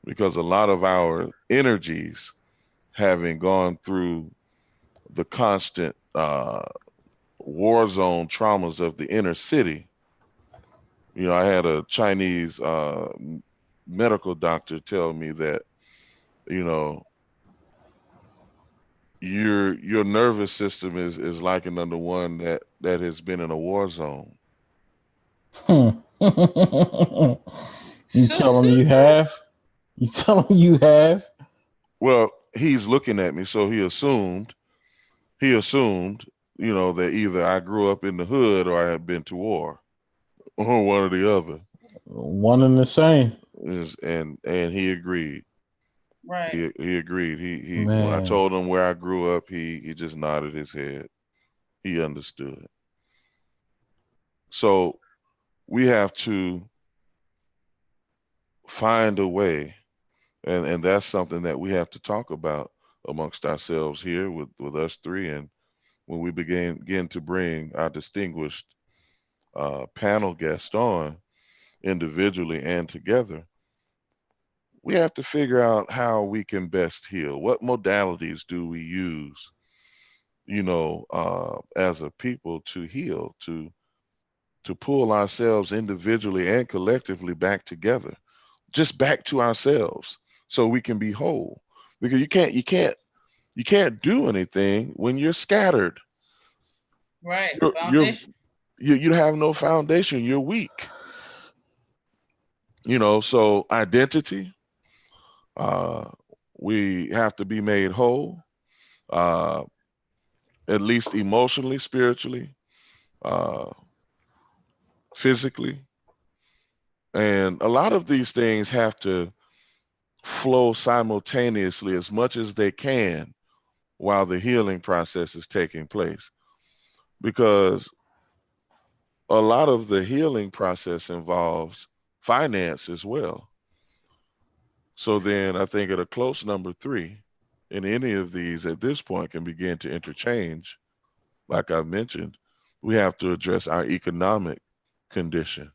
because a lot of our energies, having gone through the constant war zone traumas of the inner city. You know, I had a Chinese medical doctor tell me that, you know, your nervous system is likened under one that has been in a war zone. You tell him you have? You tell him you have? Well, he's looking at me, so he assumed, you know, that either I grew up in the hood or I had been to war, or one or the other. One and the same. And he agreed. Right. He agreed. He when I Man. told him where I grew up, he just nodded his head. He understood. So we have to find a way, and that's something that we have to talk about amongst ourselves here with us three, and when we begin to bring our distinguished panel guests on individually and together, we have to figure out how we can best heal. What modalities do we use, you know, as a people to heal, to pull ourselves individually and collectively back together, just back to ourselves, so we can be whole. Because you can't do anything when you're scattered. Right. You're Foundation. you have no foundation. You're weak. You know, so identity. Uh, we have to be made whole, uh, at least emotionally, spiritually, uh, physically. And a lot of these things have to flow simultaneously as much as they can while the healing process is taking place. Because a lot of the healing process involves finance as well. So then I think at a close number three, in any of these at this point can begin to interchange. Like I mentioned, we have to address our economic condition.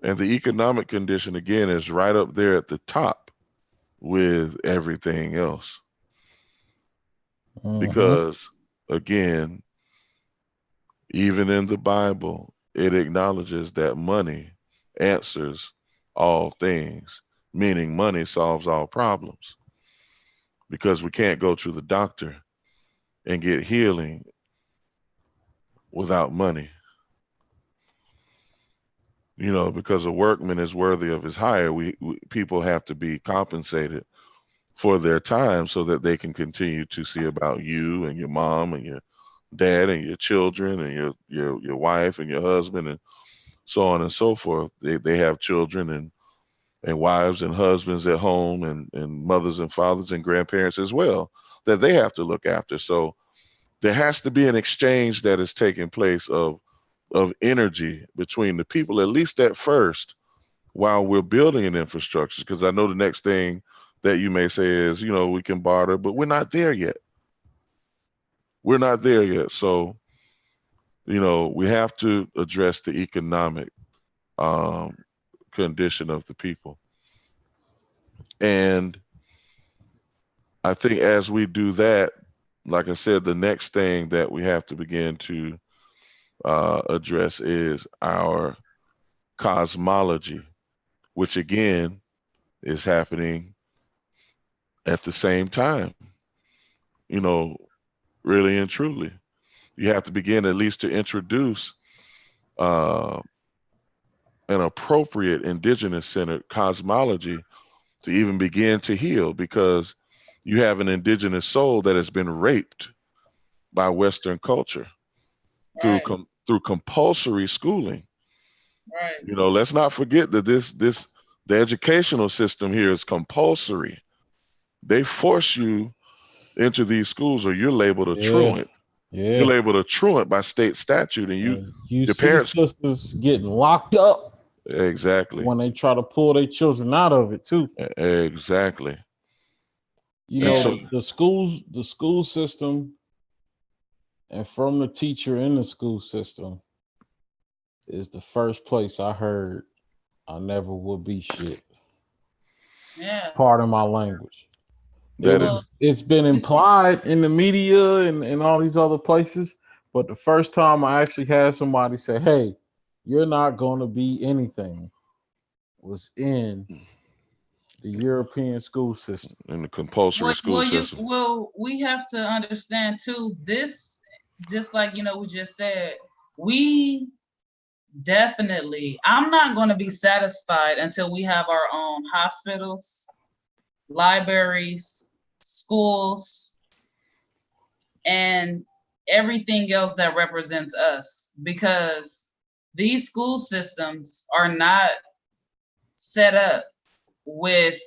And the economic condition, again, is right up there at the top with everything else. Mhm. Because, again, even in the Bible, it acknowledges that money answers all things, meaning money solves all problems. Because we can't go to the doctor and get healing without money. You know, because a workman is worthy of his hire, people have to be compensated for their time so that they can continue to see about you and your mom and your dad and your children and your wife and your husband and so on and so forth. They have children and wives and husbands at home and mothers and fathers and grandparents as well that they have to look after. So there has to be an exchange that is taking place of energy between the people, at least at first, while we're building an infrastructure. Because I know the next thing that you may say is, you know, we can barter, but we're not there yet. We're not there yet. So, you know, we have to address the economic condition of the people. And I think as we do that, like I said, the next thing that we have to begin to address is our cosmology, which again is happening at the same time, you know, really and truly. You have to begin at least to introduce uh, an appropriate indigenous centered cosmology to even begin to heal, because you have an indigenous soul that has been raped by Western culture through Right. through compulsory schooling. Right. You know, let's not forget that the educational system here is compulsory. They force you into these schools, or you're labeled a truant. You're Yeah. labeled a truant by state statute, and And you your see parents sisters getting locked up exactly, when they try to pull their children out of it too. exactly. You And know, so, Yeah. the school system, and from the teacher in the school system, is the first place I heard I never would be shit. Yeah. Pardon my language. that is, It's been implied in the media and all these other places, but the first time I actually had somebody say, "Hey, you're not going to be anything," was in the European school system. in the compulsory school system. We have to understand too, this, just like, we just said, we definitely, I'm not going to be satisfied until we have our own hospitals, libraries, schools, and everything else that represents us, because these school systems are not set up with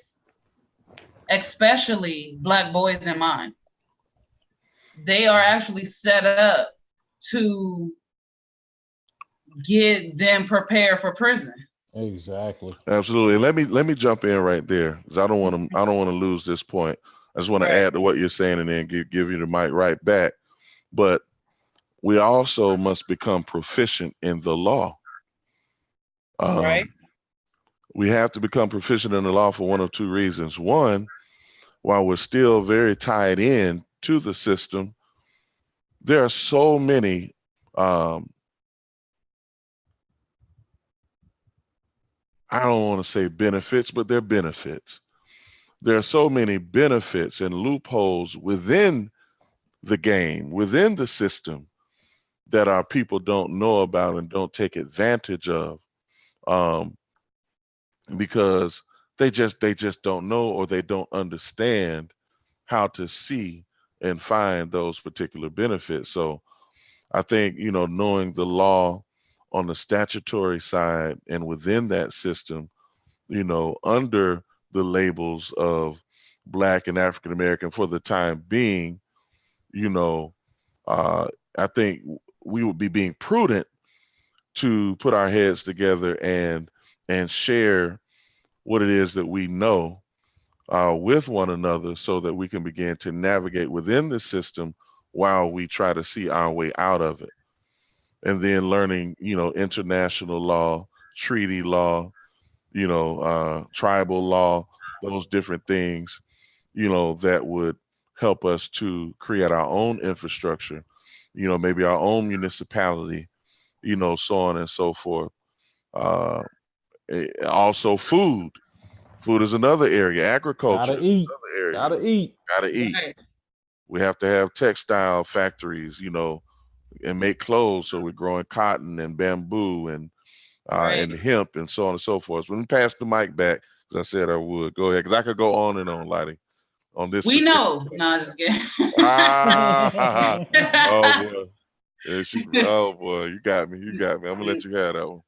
especially Black boys in mind. They are actually set up to get them prepared for prison. Exactly. Absolutely. Let me jump in right there, because I don't want to lose this point. I just want to add to what you're saying, and then give you the mic right back. But we also must become proficient in the law. Right. We have to become proficient in the law for one of two reasons. One, while we're still very tied in to the system, there are so many I don't want to say benefits, but they're benefits. There are so many benefits and loopholes within the game, within the system, that our people don't know about and don't take advantage of, because they just don't know, or they don't understand how to see and find those particular benefits. So I think, knowing the law on the statutory side and within that system, under the labels of Black and African American for the time being, I think we would be being prudent to put our heads together and share what it is that we know with one another, so that we can begin to navigate within the system while we try to see our way out of it. And then learning, international law, treaty law, tribal law, those different things, that would help us to create our own infrastructure, maybe our own municipality, so on and so forth. Uh, Also food. Food is another area. Agriculture Gotta is eat. another area. Gotta eat. Gotta eat. Right. We have to have textile factories, and make clothes. So we're growing cotton and bamboo and Right. hemp and so on and so forth. So let me pass the mic back, because I said I would. Go ahead, because I could go on and on, Lottie, on this. We particular know. No, I'm just kidding. Ah, oh boy. Oh boy, you got me. You got me. I'm gonna let you have that one.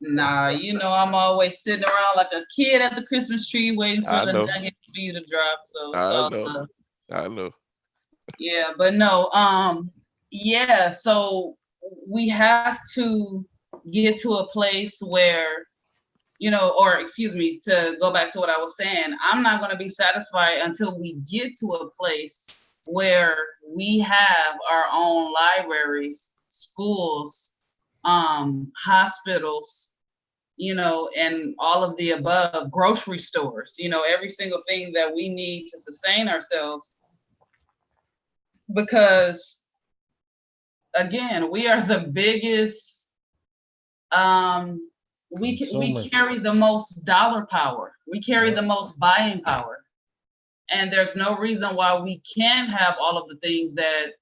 Nah, I'm always sitting around like a kid at the Christmas tree waiting for I the know. nuggets for you to drop. So it's I all know. love. I know. Yeah, but no, yeah, so we have to get to a place where, or excuse me, to go back to what I was saying, I'm not going to be satisfied until we get to a place where we have our own libraries, schools, hospitals, and all of the above, grocery stores, every single thing that we need to sustain ourselves. Because again, we are the biggest, we carry the most dollar power. We carry the most buying power. And there's no reason why we can't have all of the things that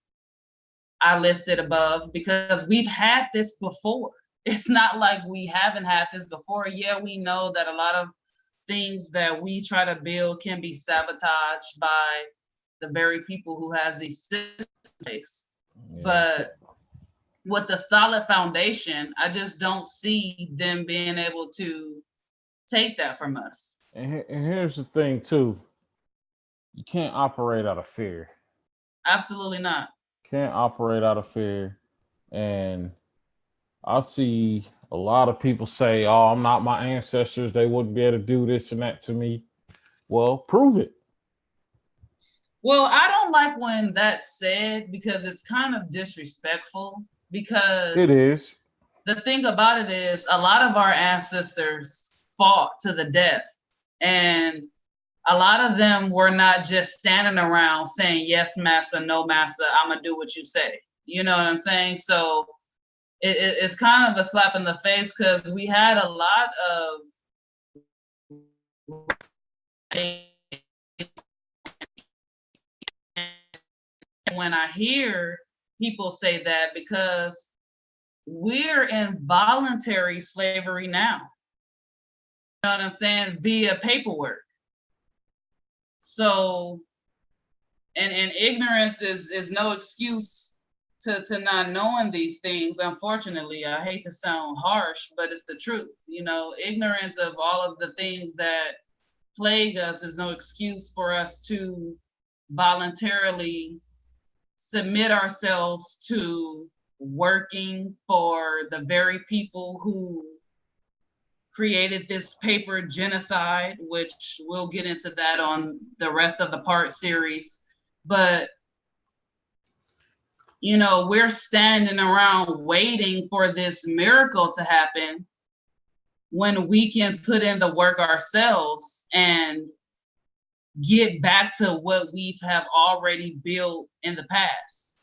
I listed above, because we've had this before. It's not like we haven't had this before. Yeah, we know that a lot of things that we try to build can be sabotaged by the very people who has these systems. Yeah. But with the solid foundation, I just don't see them being able to take that from us. And here's the thing too. You can't operate out of fear. Absolutely not. Can't operate out of fear. And I see a lot of people say, "Oh, I'm not my ancestors. They wouldn't be able to do this and that to me." Well, prove it. Well, I don't like when that's said because it's kind of disrespectful. Because It is. the thing about it is, a lot of our ancestors fought to the death, and a lot of them were not just standing around saying, "Yes, massa, no, massa, I'm gonna do what you say." You know what I'm saying? So it's kind of a slap in the face because we had a lot of when I hear people say that, because we're in voluntary slavery now. You know what I'm saying? Via paperwork. So, and ignorance is no excuse to not knowing these things. Unfortunately, I hate to sound harsh, but it's the truth. You know, ignorance of all of the things that plague us is no excuse for us to voluntarily submit ourselves to working for the very people who created this paper genocide, which we'll get into that on the rest of the part series. But you know, we're standing around waiting for this miracle to happen when we can put in the work ourselves and get back to what we have already built in the past.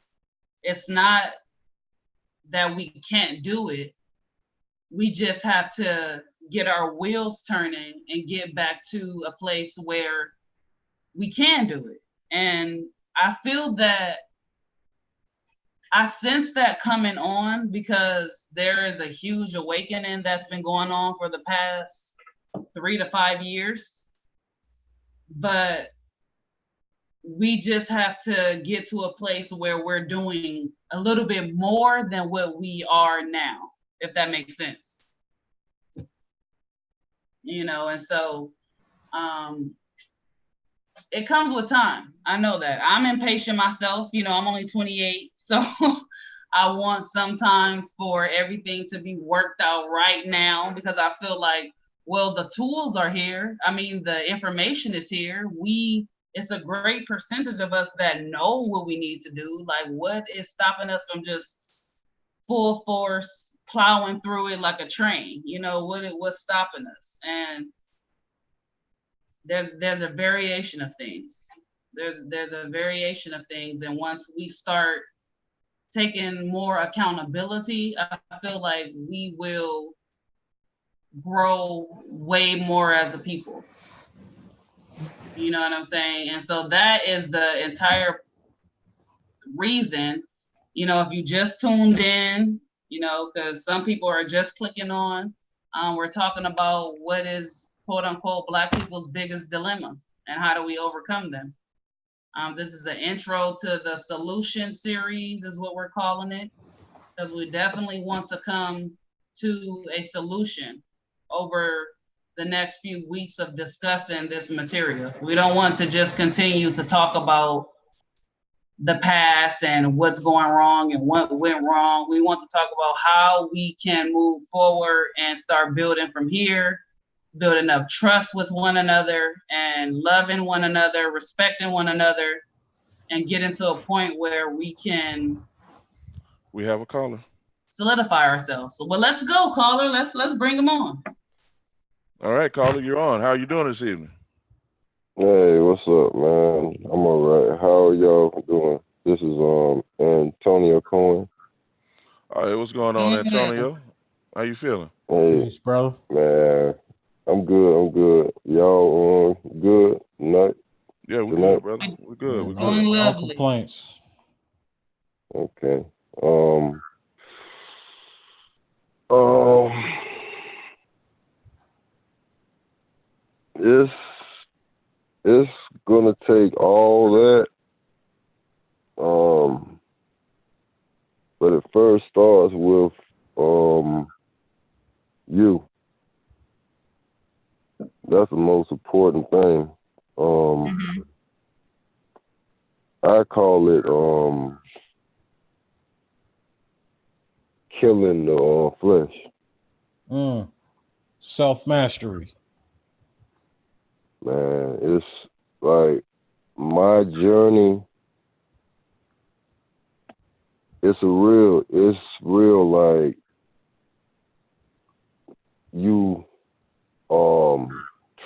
It's not that we can't do it. We just have to get our wheels turning and get back to a place where we can do it. And I feel that I sense that coming on because there is a huge awakening that's been going on for the past 3 to 5 years. But we just have to get to a place where we're doing a little bit more than what we are now, if that makes sense. You know, and so it comes with time. I know that. I'm impatient myself. You know, I'm only 28, so I want sometimes for everything to be worked out right now because I feel like, well, the tools are here. I mean, the information is here. It's a great percentage of us that know what we need to do. Like, what is stopping us from just full force plowing through it like a train? You know, what's stopping us? And there's a variation of things. There's a variation of things, and once we start taking more accountability, I feel like we will grow way more as a people. You know what I'm saying? And so that is the entire reason, you know, if you just tuned in, you know, because some people are just clicking on, we're talking about what is quote unquote Black people's biggest dilemma and how do we overcome them. This is an intro to the solution series is what we're calling it, because we definitely want to come to a solution over the next few weeks of discussing this material. We don't want to just continue to talk about the past and what's going wrong and what went wrong. We want to talk about how we can move forward and start building from here, building up trust with one another and loving one another, respecting one another, and getting to a point where we can. We have a caller. Solidify ourselves. So, well, let's go, caller. Let's bring them on. All right, caller, you're on. How are you doing this evening? Hey, what's up, man? I'm all right. How are y'all doing? This is Antonio Cohen. All right, what's going on, Antonio? How you feeling? Hey, Peace, brother. man, I'm good. Y'all good? Night? Yeah, we're Good night. good, brother. We're good. We're Doing good. No lovely. complaints. Okay. it's gonna take all that. But it first starts with you. That's the most important thing. Mhm. I call it killing the flesh. Self-mastery. Man, it's like my journey. It's real like you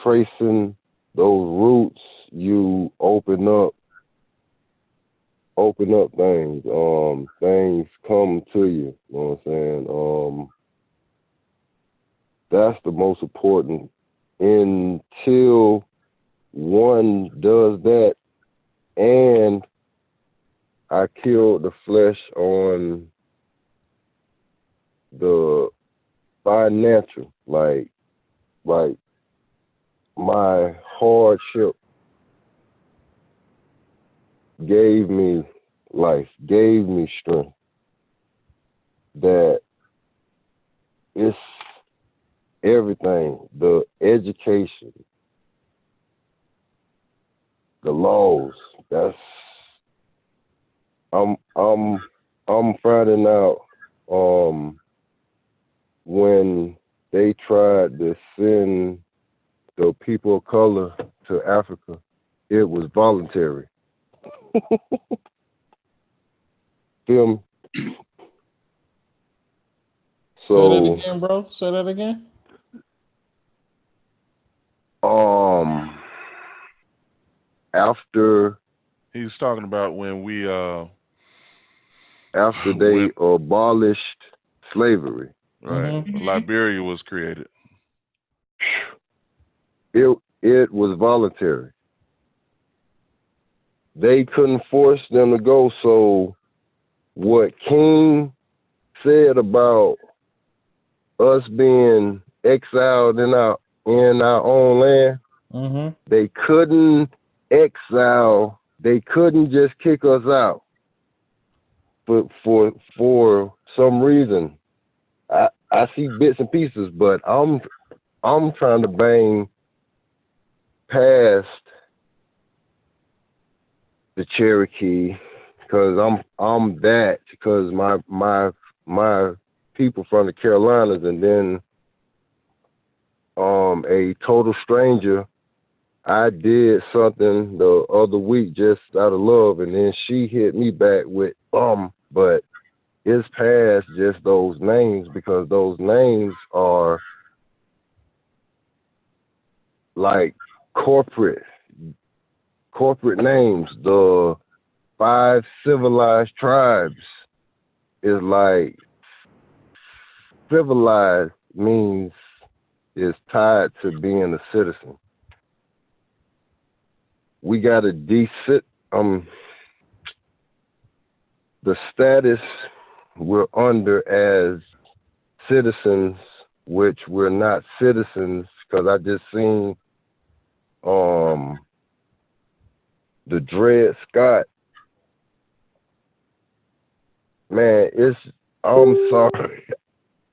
tracing those roots, you open up things. Things come to you. You know what I'm saying? That's the most important. Until one does that, and I killed the flesh on the financial, like my hardship gave me life, gave me strength. That it's everything, the education, the laws. That's I'm finding out when they tried to send the people of color to Africa, it was voluntary. Feel me? Say that So again, bro. Say that again. after He's talking about when we they abolished slavery, right, Mhm. Liberia was created. it was voluntary. They couldn't force them to go. So what King said about us being exiled in our own land, Mhm. they couldn't exile. They couldn't just kick us out. But for some reason, I see bits and pieces, but I'm trying to bang past the Cherokee because I'm that because my people from the Carolinas, and then a total stranger, I did something the other week just out of love, and then she hit me back with but it's past just those names, because those names are like corporate names. The 5 civilized tribes is like civilized means is tied to being a citizen. We got to the status we're under as citizens, which we're not citizens, because I just seen the Dred Scott. Man, I'm sorry.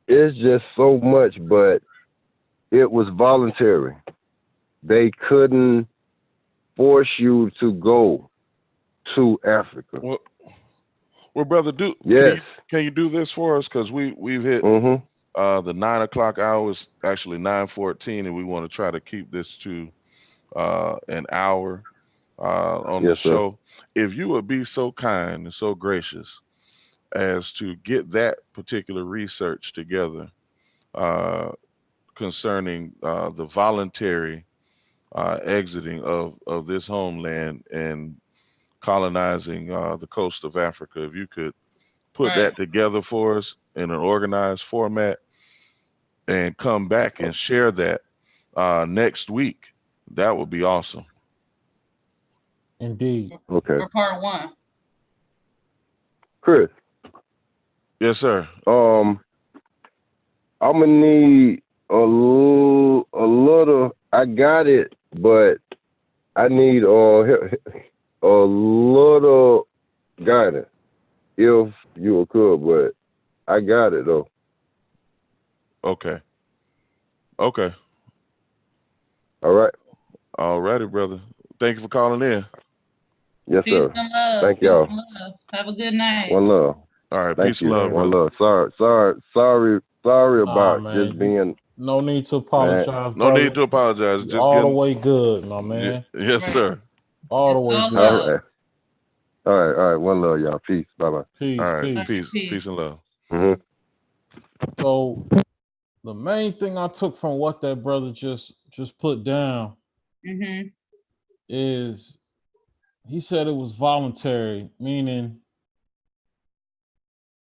It's just so much, but it was voluntary. They couldn't force you to go to Africa. Well, brother, Yes. can you do this for us? Because we've hit the 9 o'clock hour. Is actually 9:14, and we want to try to keep this to an hour on the Yes, sir. show. If you would be so kind and so gracious as to get that particular research together concerning the voluntary exiting of this homeland and colonizing the coast of Africa, if you could put that together for us in an organized format and come back and share that next week, that would be awesome. Indeed. Okay. For part 1. Chris. Yes, sir. I'm gonna need a little I got it, but I need a little guidance if you could. But I got it though. Okay. Okay. All right. All righty, brother. Thank you for calling in. Yes, Peace sir. and love. Thank Peace y'all. and love. Have a good night. One love. All right. Thank Peace and you. love, One brother. love. Sorry Nah, about man. just being. No need to Man, apologize, No brother. need to apologize. You Just all the getting. way good, my man. Yes, Right. sir. All the It's way all good. all love. right. All right. One love, y'all. Peace. Bye bye. Peace, All right. peace. Peace. Peace. Peace and love. Mm-hmm. So the main thing I took from what that brother just put down Mm-hmm. is he said it was voluntary, meaning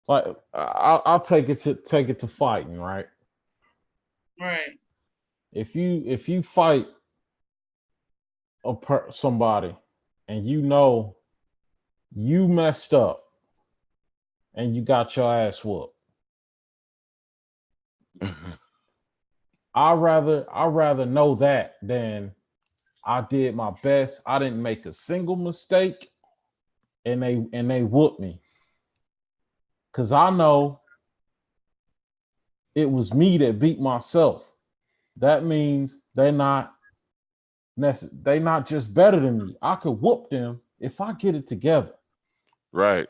like I'll take it to fighting, right? Right. If you fight somebody and you know you messed up and you got your ass whooped, I'd rather know that than I did my best. I didn't make a single mistake and they whooped me. Cause I know it was me that beat myself. That means they're not just better than me. I could whoop them if I get it together. Right.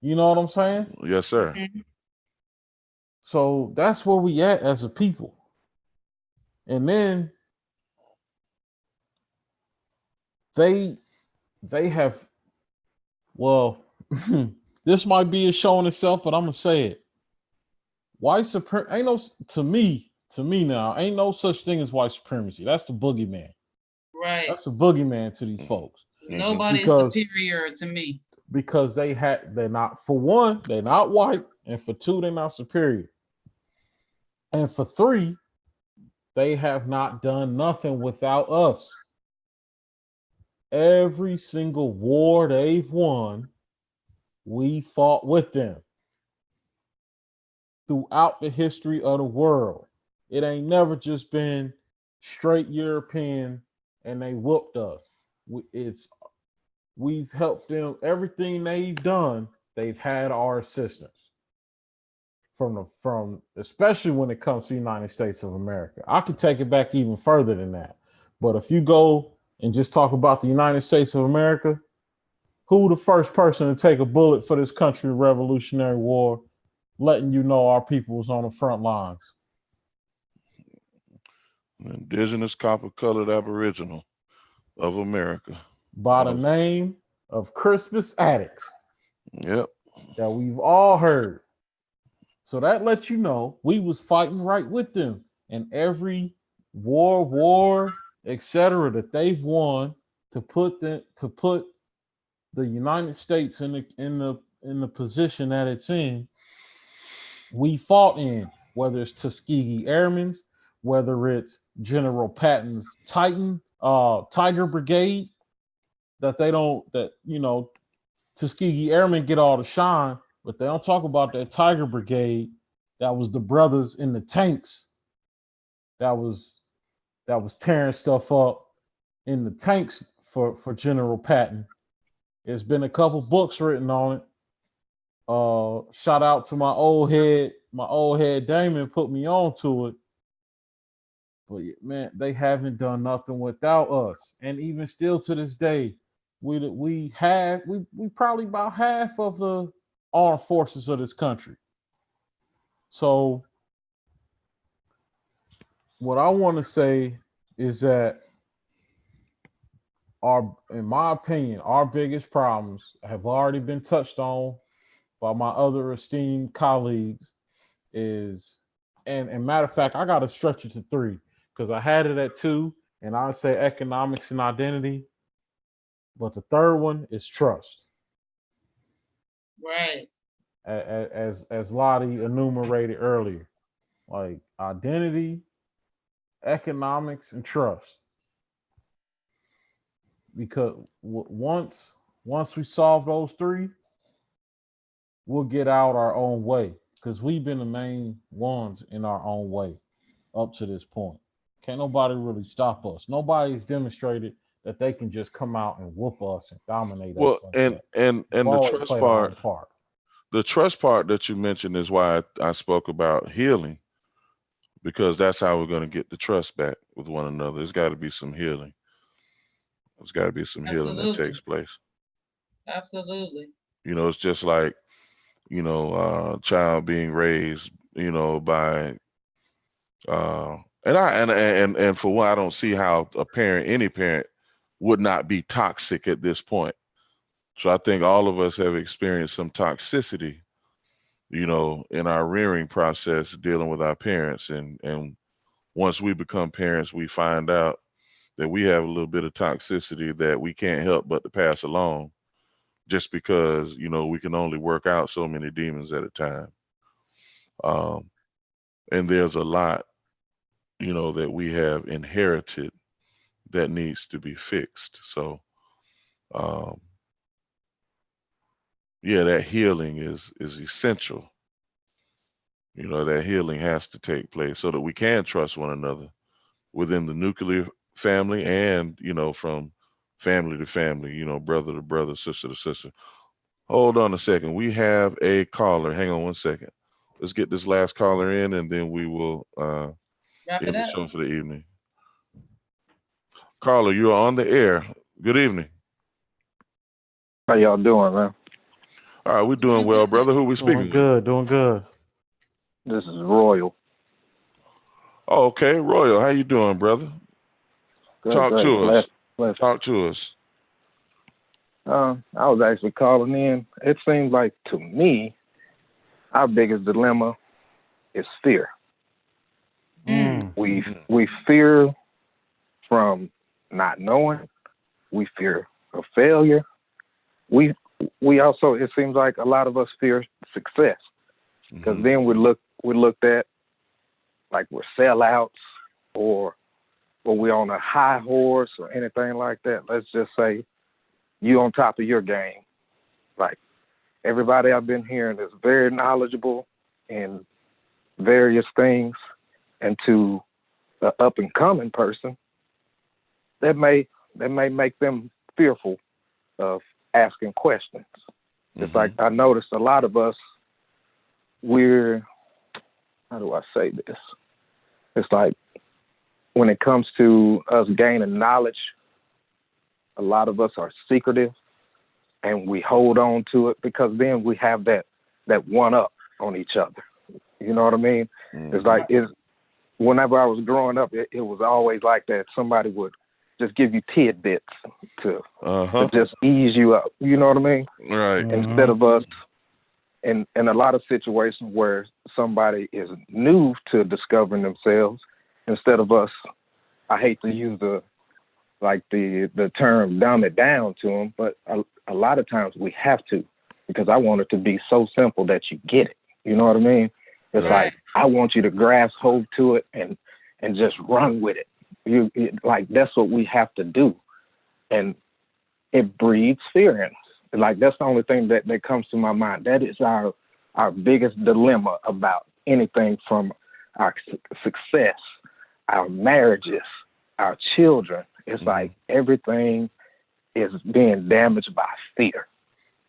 You know what I'm saying? Yes, sir. Mm-hmm. So that's where we at as a people. And then they have, well, this might be a showing itself, but I'm gonna say it. White supremacy ain't no, to me now, ain't no such thing as white supremacy. That's the boogeyman. Right. That's a boogeyman to these folks. Nobody is Because- superior to me. Because they're not, for one, they're not white, and for two, they're not superior. And for three, they have not done nothing without us. Every single war they've won, we fought with them. Throughout the history of the world, it ain't never just been straight European and they whooped us. We've helped them. Everything they've done, they've had our assistance. From especially when it comes to the United States of America. I could take it back even further than that. But if you go and just talk about the United States of America, who the first person to take a bullet for this country Revolutionary War, letting you know our people was on the front lines? Indigenous copper-colored aboriginal of America. By the name of Crispus Attucks. Yep. That we've all heard. So that lets you know we was fighting right with them. And every war, etc., that they've won to put the United States in the position that it's in, we fought in, whether it's Tuskegee Airmen's, whether it's General Patton's Tiger Brigade, Tuskegee Airmen get all the shine, but they don't talk about that Tiger Brigade. That was the brothers in the tanks that was tearing stuff up in the tanks for General Patton. There's been a couple books written on it. Shout out to my old head Damon put me on to it. But man, they haven't done nothing without us. And even still to this day, we probably about half of the armed forces of this country. So what I want to say is that in my opinion, our biggest problems have already been touched on by my other esteemed colleagues and matter of fact, I got to stretch it to 3 because I had it at 2 and I would say economics and identity. But the third one is trust. Right. As Lottie enumerated earlier, like identity, economics, and trust. Because once we solve those 3, we'll get out our own way because we've been the main ones in our own way up to this point. Can't nobody really stop us. Nobody's demonstrated that they can just come out and whoop us and dominate Well, us like and that. and We've and the always trust played our own part, part. the trust part that you mentioned is why I spoke about healing, because that's how we're going to get the trust back with one another. There's got to be some healing. There's got to be some healing that Absolutely. takes place. Absolutely. You know, it's just like, a child being raised, by and for one, I don't see how any parent would not be toxic at this point. So I think all of us have experienced some toxicity, in our rearing process dealing with our parents. And once we become parents, we find out that we have a little bit of toxicity that we can't help but to pass along, just because, we can only work out so many demons at a time. And there's a lot, that we have inherited that needs to be fixed. So, um, yeah, that healing is essential. That healing has to take place so that we can trust one another within the nuclear family and, from family to family, brother to brother, sister to sister. Hold on a second. We have a caller. Hang on one second. Let's get this last caller in, and then we will Wrap end it the up. show for the evening. Caller, you are on the air. Good evening. How y'all doing, man? All right, we're doing well, brother. Who we speaking Doing with? good, doing good. This is Royal. Oh, okay. Royal, how you doing, brother? Good, Talk great. to us. Bless. Talk to us. I was actually calling in. It seems like to me, our biggest dilemma is fear. Mm. We fear from not knowing. We fear of failure. We also, it seems like a lot of us fear success, because Mhm. then we're looked at like we're sellouts, or we're on a high horse or anything like that. Let's just say you on top of your game. Like everybody I've been hearing is very knowledgeable in various things, and to the up and coming person, that may make them fearful of asking questions. It's like I noticed a lot of us, we're, how do I say this? It's like when it comes to us gaining knowledge, a lot of us are secretive and we hold on to it, because then we have that one up on each other. You know what I mean? It's like, whenever I was growing up, it was always like that. Somebody would just give you tidbits to just ease you up. You know what I mean? Right. Instead of us, in a lot of situations where somebody is new to discovering themselves, instead of us, I hate to use the term dumb it down to them, but a lot of times we have to, because I want it to be so simple that you get it. You know what I mean? It's like, I want you to grasp hold to it and just run with it. Like, that's what we have to do. And it breeds fear in us. Like, that's the only thing that comes to my mind. That is our biggest dilemma about anything, from our success, our marriages, our children. It's like everything is being damaged by fear.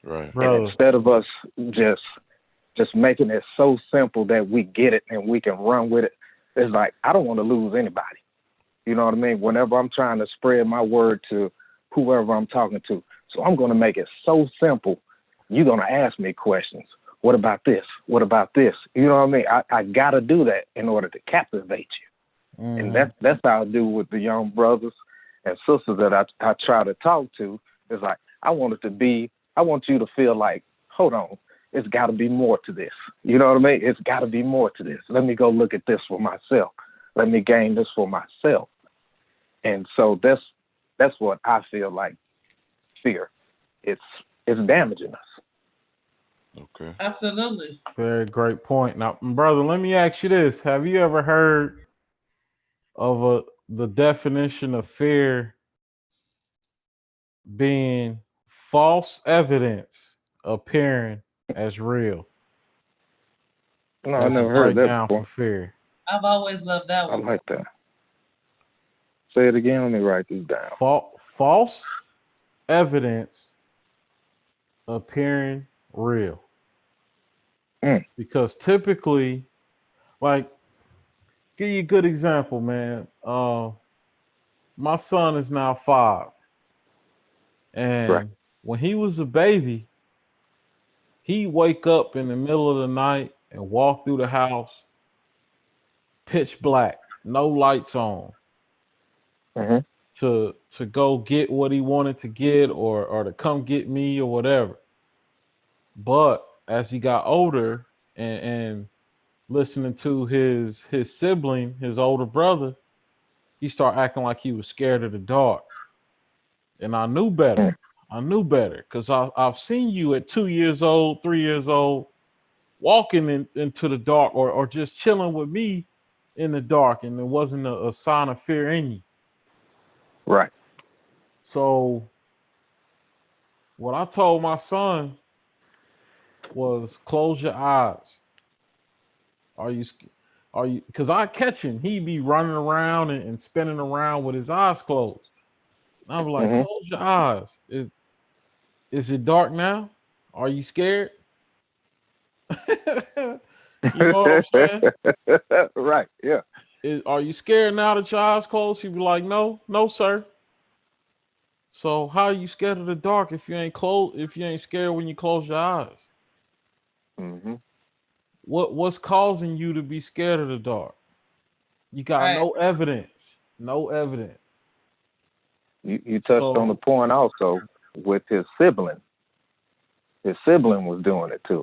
Right. And instead of us just making it so simple that we get it and we can run with it, it's like, I don't want to lose anybody. You know what I mean? Whenever I'm trying to spread my word to whoever I'm talking to, so I'm going to make it so simple. You're going to ask me questions. What about this? What about this? You know what I mean? I got to do that in order to captivate you. And that's how I do with the young brothers and sisters that I try to talk to. It's like, I want you to feel like, hold on, it's got to be more to this. You know what I mean? It's got to be more to this. Let me go look at this for myself. Let me gain this for myself. And so that's what I feel like fear. It's damaging us. Okay. Absolutely. Very great point. Now, brother, let me ask you this. Have you ever heard of the definition of fear being false evidence appearing as real? No, I That's a never heard that breakdown before. for fear. I've always loved that I one. like that. Say it again. Let me write these down. False evidence appearing real. Because typically, like, give you a good example, man. My son is now 5. And Right. when he was a baby, he'd wake up in the middle of the night and walk through the house, pitch black, no lights on, to go get what he wanted to get or to come get me or whatever. But as he got older and listening to his sibling, his older brother, he started acting like he was scared of the dark. And I knew better. I knew better because I've seen you at 2 years old, 3 years old, walking into the dark or just chilling with me in the dark, and there wasn't a sign of fear in you. Right. So what I told my son was, close your eyes. Are you, because I catch him, he'd be running around and spinning around with his eyes closed. And I'm like, close your eyes. Is it dark now? Are you scared? You know what I'm saying? Right. Yeah. Are you scared now that your eyes closed? He'd be like, no, sir. So how are you scared of the dark if you ain't scared when you close your eyes? What's causing you to be scared of the dark? You got no evidence. No evidence. You touched on the point also with his sibling. His sibling was doing it to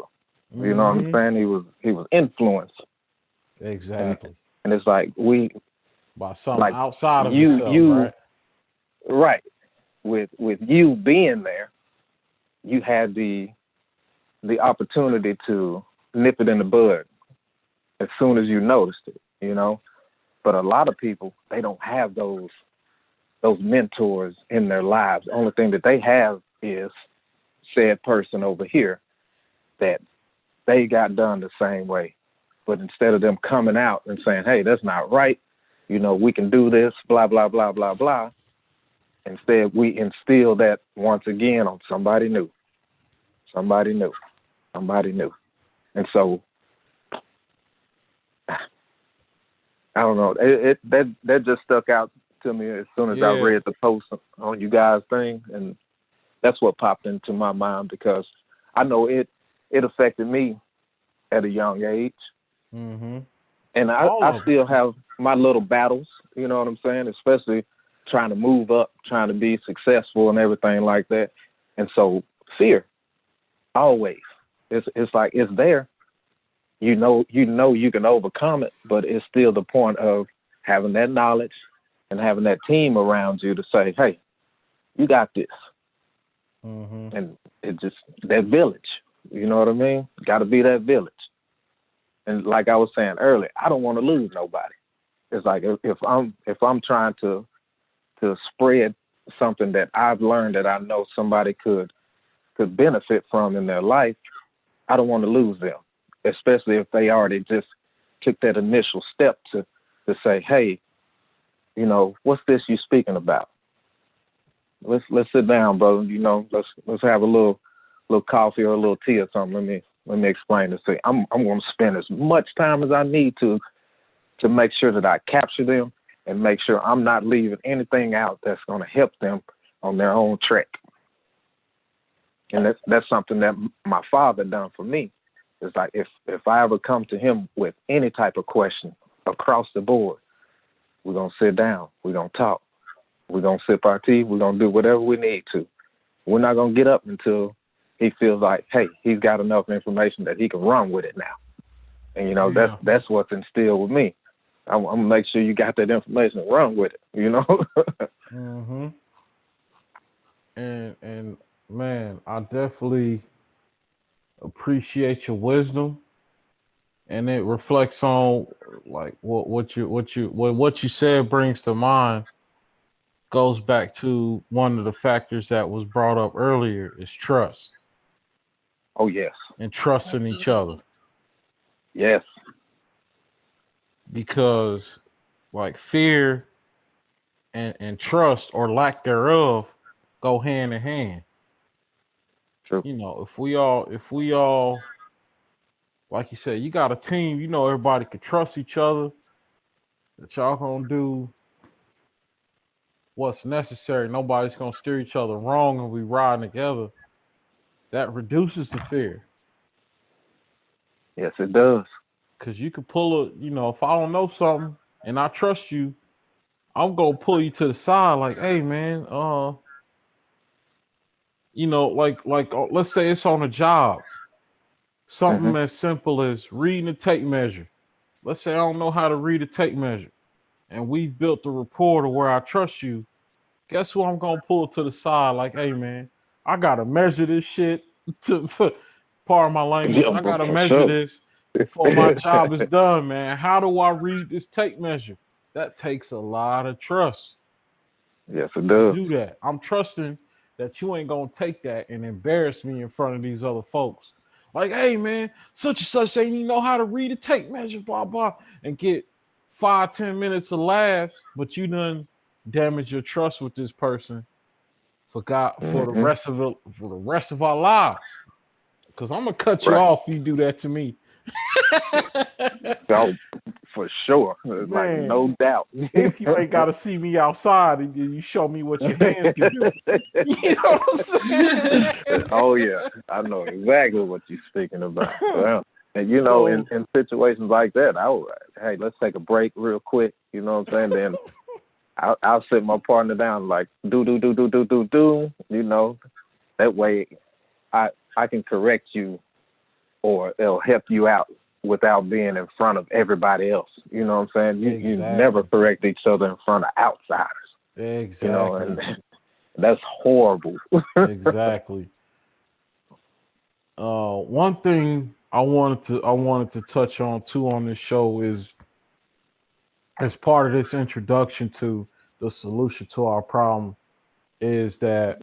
him. You know what I'm saying? He was influenced. Exactly. And it's like by something outside of himself, right? Right. With you being there, you had the opportunity to nip it in the bud as soon as you noticed it, you know. But a lot of people, they don't have those mentors in their lives. The only thing that they have is said person over here that they got done the same way. But instead of them coming out and saying, hey, that's not right, you know, we can do this, blah, blah, blah, blah, blah. Instead, we instill that once again on somebody new. Somebody new. And so, I don't know. That just stuck out to me as soon as I read the post on you guys' thing. And that's what popped into my mind because I know it affected me at a young age. And I still have my little battles, you know what I'm saying? Especially trying to move up, trying to be successful and everything like that. And so fear, always. It's like it's there. You know you can overcome it, but it's still the point of having that knowledge and having that team around you to say, hey, you got this. And it just, that village, you know what I mean? Got to be that village. And like I was saying earlier, I don't want to lose nobody. It's like if I'm trying to spread something that I've learned that I know somebody could benefit from in their life, I don't want to lose them, especially if they already just took that initial step to say, hey, you know, what's this you speaking about? Let's sit down, brother. You know, let's have a little coffee or a little tea or something. Let me explain this to you. I'm going to spend as much time as I need to make sure that I capture them and make sure I'm not leaving anything out that's going to help them on their own trek. And that's something that my father done for me. It's like if I ever come to him with any type of question across the board, we're going to sit down. We're going to talk. We're going to sip our tea. We're going to do whatever we need to. We're not going to get up until he feels like, hey, he's got enough information that he can run with it now. And, you know, that's what's instilled with me. I'm going to make sure you got that information and run with it, you know? And man, I definitely appreciate your wisdom, and it reflects on like what you said brings to mind goes back to one of the factors that was brought up earlier is trust. Oh, yes. And trusting each other. Yes. Because like fear and trust or lack thereof go hand in hand. True. You know, if we all like you said, you got a team, you know everybody can trust each other, that y'all gonna do what's necessary. Nobody's gonna steer each other wrong and we riding together. That reduces the fear. Yes, it does. Cause you could pull a, you know, if I don't know something and I trust you, I'm gonna pull you to the side, like, hey man, you know, let's say it's on a job, something as simple as reading a tape measure. Let's say I don't know how to read a tape measure, and we've built a rapport to where I trust you. Guess who I'm gonna pull to the side, like, hey man, I gotta measure this shit to pardon my language. Yeah, I but gotta for measure sure. this before my job is done, man. How do I read this tape measure? That takes a lot of trust Yes, it to does. do that. I'm trusting that you ain't gonna take that and embarrass me in front of these other folks. Like, hey man, such and such ain't even know how to read a tape measure, blah blah, and get 5-10 minutes of laughs, but you done damage your trust with this person for God for the rest of it for the rest of our lives. Cause I'm gonna cut you Right. off if you do that to me. So, for sure. Like, Man, no doubt. if you ain't gotta see me outside and you show me what your hands can do. You know what I'm saying? Oh, yeah. I know exactly what you're speaking about. Well, and, you know, in situations like that, hey, let's take a break real quick. You know what I'm saying? Then I'll sit my partner down like, do. You know, that way I can correct you or it'll help you out without being in front of everybody else. You know what I'm saying? You Exactly. never correct each other in front of outsiders. Exactly. You know, and that's horrible. Exactly. One thing I wanted to touch on too on this show is, as part of this introduction to the solution to our problem, is that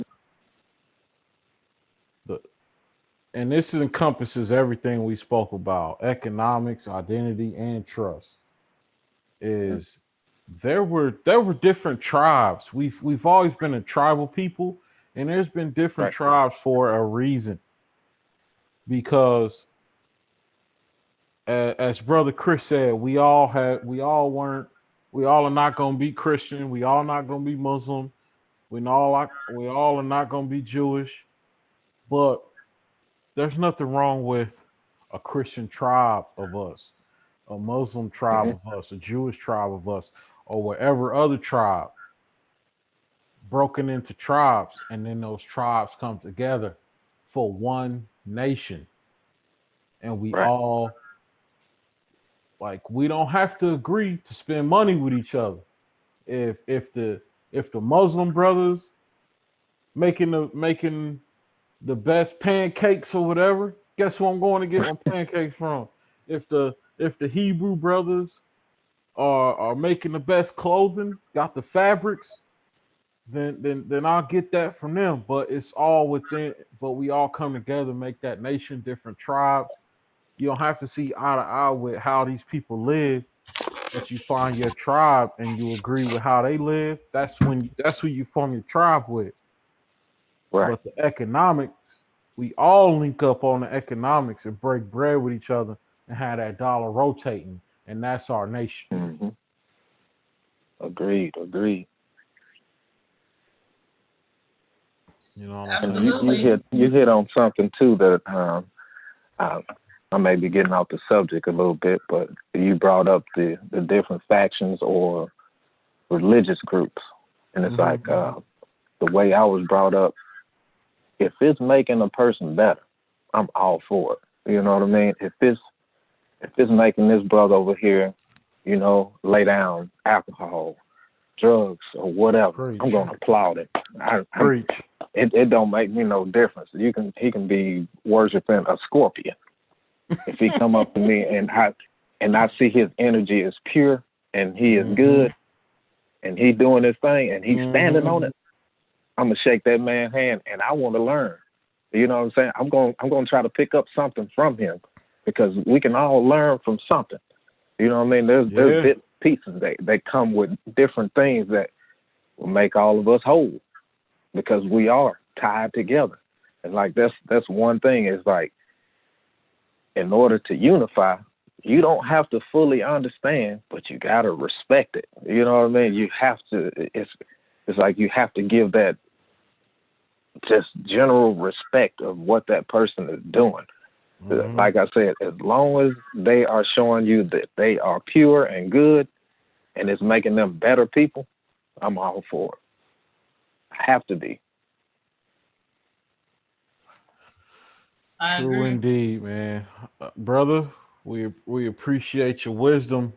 and this encompasses everything we spoke about: economics, identity, and trust. Is there were different tribes. We've always been a tribal people, and there's been different tribes for a reason. Because as Brother Chris said, we all are not gonna be Christian, we all not gonna be Muslim, we all are not gonna be Jewish, but there's nothing wrong with a Christian tribe of us, a Muslim tribe of us, a Jewish tribe of us, or whatever other tribe, broken into tribes, and then those tribes come together for one nation. And we all, like, we don't have to agree to spend money with each other. If the Muslim brothers making the best pancakes or whatever, guess who I'm going to get my pancakes from? If the Hebrew brothers are making the best clothing, got the fabrics, then I'll get that from them. But it's all within, but we all come together, make that nation, different tribes. You don't have to see eye to eye with how these people live, but you find your tribe and you agree with how they live. That's who you form your tribe with. Right. But the economics, we all link up on the economics and break bread with each other and have that dollar rotating, and that's our nation. Agreed. You know, absolutely. You hit on something too that I may be getting off the subject a little bit, but you brought up the different factions or religious groups, and it's like the way I was brought up. If it's making a person better, I'm all for it. You know what I mean? If it's making this brother over here, you know, lay down alcohol, drugs, or whatever, I'm gonna applaud it. It don't make me no difference. He can be worshiping a scorpion. If he come up to me and I see his energy is pure and he is good and he doing his thing and he's standing on it, I'm gonna shake that man's hand and I want to learn. You know what I'm saying? I'm going to try to pick up something from him because we can all learn from something. You know what I mean? There's bit pieces that come with different things that will make all of us whole because we are tied together. And like that's one thing is like, in order to unify, you don't have to fully understand, but you gotta respect it. You know what I mean? You have to. It's like you have to give that just general respect of what that person is doing. Like I said, as long as they are showing you that they are pure and good, and it's making them better people, I'm all for it. I have to be. I True agree. indeed, man. Brother, we appreciate your wisdom.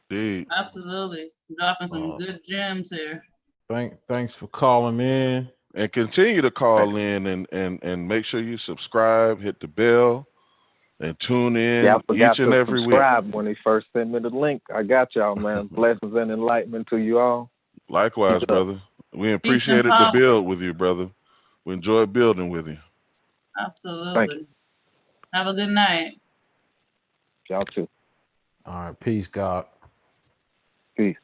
Indeed. Absolutely. Dropping some Uh, good gems here. thanks for calling in. And continue to call in and make sure you subscribe, hit the bell, and tune Yeah, I in forgot each and to every week. subscribe when he first sent me the link. I got y'all, man. Blessings and enlightenment to you all. Likewise, Keep it up. brother. We Peace and appreciated the power. build with you, brother. We enjoyed building with you. Absolutely. Have a good night. Y'all too. All right, peace, God. Peace.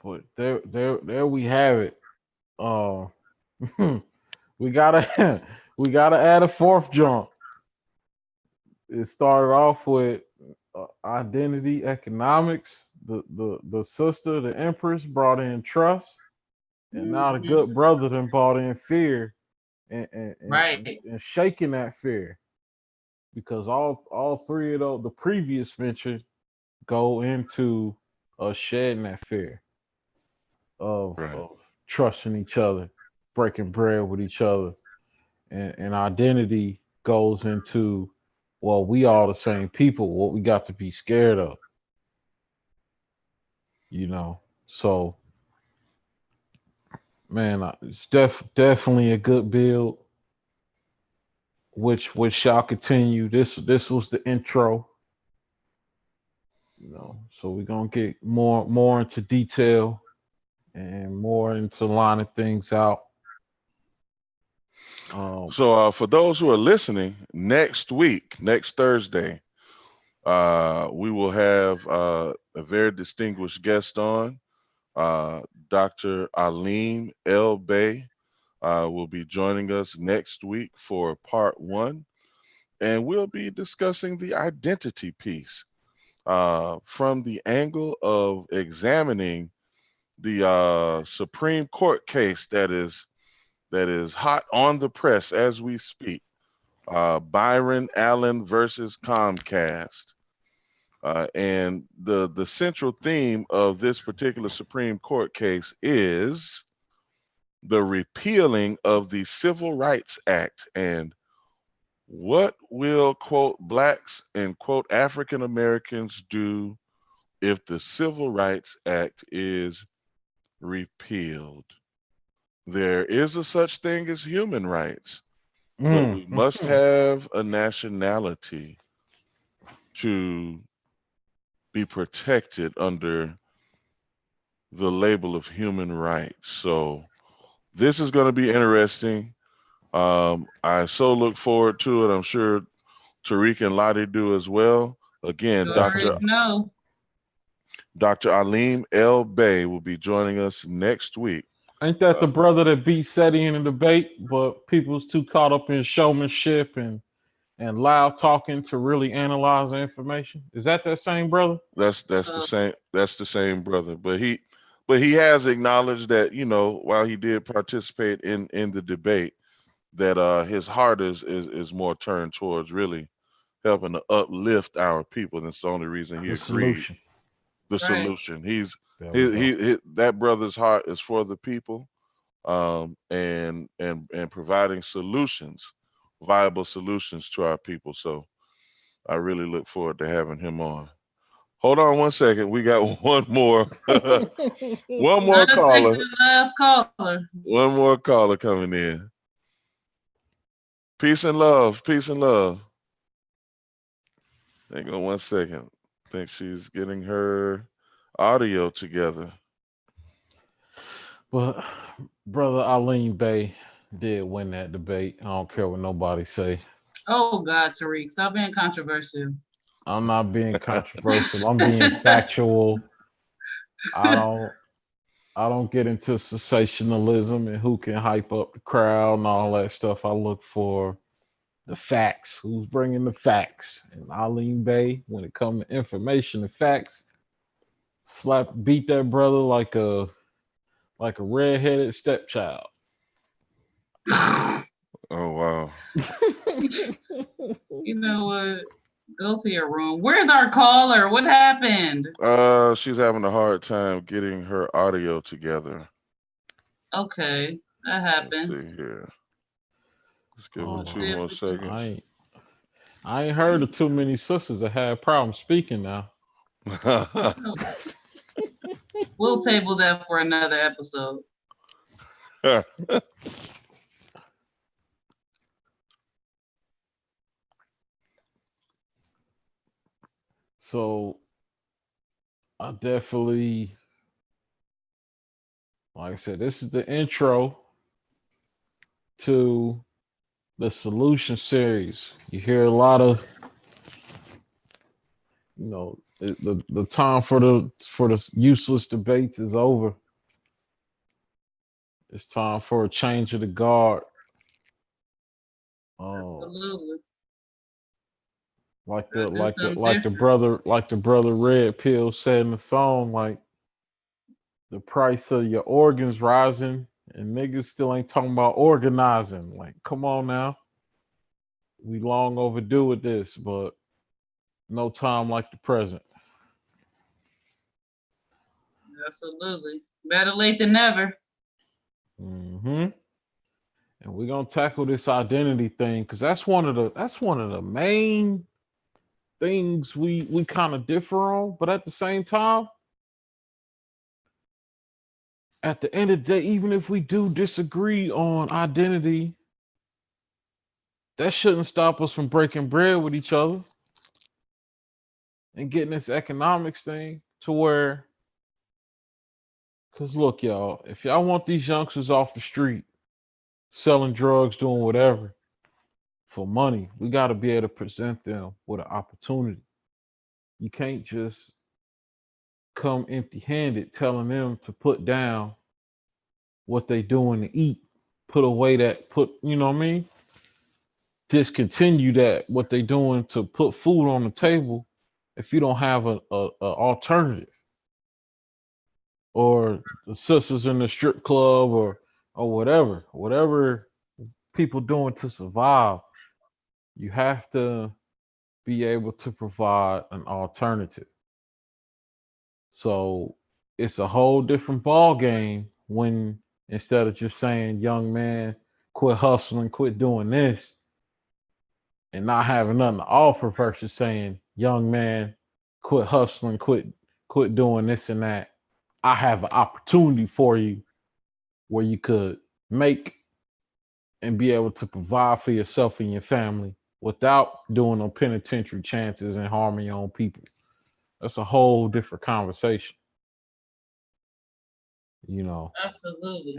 But there we have it. We gotta we gotta add a fourth jump. It started off with identity economics. The sister, the empress, brought in trust, and now the Mhm. good brother then brought in fear and Right. shaking that fear, because all three of those, the previous mentioned, go into shedding that fear of, Right. of trusting each other, breaking bread with each other, and identity goes into, well, we all the same people. What we got to be scared of, you know. So, man, it's definitely a good build, which shall continue. This was the intro, you know. So we're gonna get more into detail and more into lining things out. So for those who are listening, next week, next Thursday, we will have a very distinguished guest on. Dr. Aleem El Bey will be joining us next week for part 1, and we'll be discussing the identity piece from the angle of examining the Supreme Court case that is hot on the press as we speak. Byron Allen versus Comcast. And the central theme of this particular Supreme Court case is the repealing of the Civil Rights Act, and what will, quote, blacks and, quote, African Americans do if the Civil Rights Act is repealed? There is a such thing as human rights, but we must have a nationality to be protected under the label of human rights. So this is going to be interesting. I so look forward to it. I'm sure Tariq and Lottie do as well. Again, You already know. Dr. Aleem El Bey will be joining us next week. Ain't that the brother that beat SETI in a debate, but people's too caught up in showmanship and loud talking to really analyze the information? Is that same brother? That's the same. That's the same brother. But he has acknowledged that, you know, while he did participate in the debate, that his heart is more turned towards really helping to uplift our people. That's the only reason he agreed. Solution. The Right. solution. He that brother's heart is for the people, and providing solutions, viable solutions to our people. So I really look forward to having him on. Hold on one second. We got one more one more Let's caller. take the last caller. One more caller coming in. Peace and love. Peace and love. Hang on one second. I think she's getting her audio together. But brother Aleem Bey did win that debate. I don't care what nobody say. Oh God, Tariq, stop being controversial. I'm not being controversial. I'm being factual. I don't get into sensationalism and who can hype up the crowd and all that stuff. I look for the facts. Who's bringing the facts? And Aline Bay, when it comes to information and facts, beat that brother like a redheaded stepchild. Oh wow. You know what? Go to your room. Where's our caller? What happened? She's having a hard time getting her audio together. Okay, that Let's happens. see here. Let's give Hold her two on. more seconds. I ain't heard of too many sisters that had problems speaking now. We'll table that for another episode. So I definitely, like I said, this is the intro to the solution series. You hear a lot of, the time for the useless debates is over. It's time for a change of the guard. Absolutely. Like the brother Red Pill said in the song, like the price of your organs rising and niggas still ain't talking about organizing. Like, come on now. We long overdue with this, but no time like the present. Absolutely. Better late than never. Mm-hmm. And we're gonna tackle this identity thing because that's one of the main things we kind of differ on, but at the same time, at the end of the day, even if we do disagree on identity, that shouldn't stop us from breaking bread with each other and getting this economics thing to where, because look, y'all, if y'all want these youngsters off the street selling drugs, doing whatever for money, we got to be able to present them with an opportunity. You can't just come empty-handed telling them to put down what they doing to eat, you know what I mean? Discontinue that what they doing to put food on the table if you don't have a alternative. Or the sisters in the strip club or whatever people doing to survive, you have to be able to provide an alternative. So it's a whole different ball game when instead of just saying, young man, quit hustling, quit doing this, and not having nothing to offer versus saying, young man, quit hustling, quit doing this and that. I have an opportunity for you where you could make and be able to provide for yourself and your family without doing no penitentiary chances and harming your own people. That's a whole different conversation. Absolutely.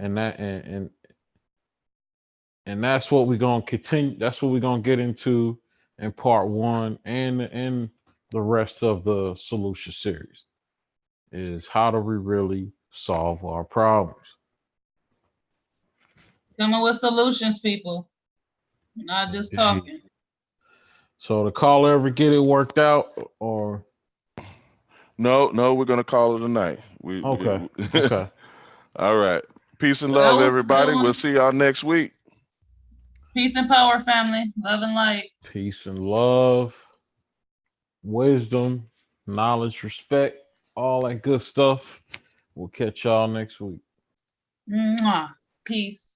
And that's what we're gonna continue. That's what we're gonna get into in part one and the rest of the solution series is how do we really solve our problems? Coming with solutions, people. We're not just talking. So the caller ever get it worked out or? No, we're gonna call it a night. Okay. All right. Peace and love, everybody. We'll see y'all next week. Peace and power, family. Love and light. Peace and love, wisdom, knowledge, respect, all that good stuff. We'll catch y'all next week. Mwah. Peace.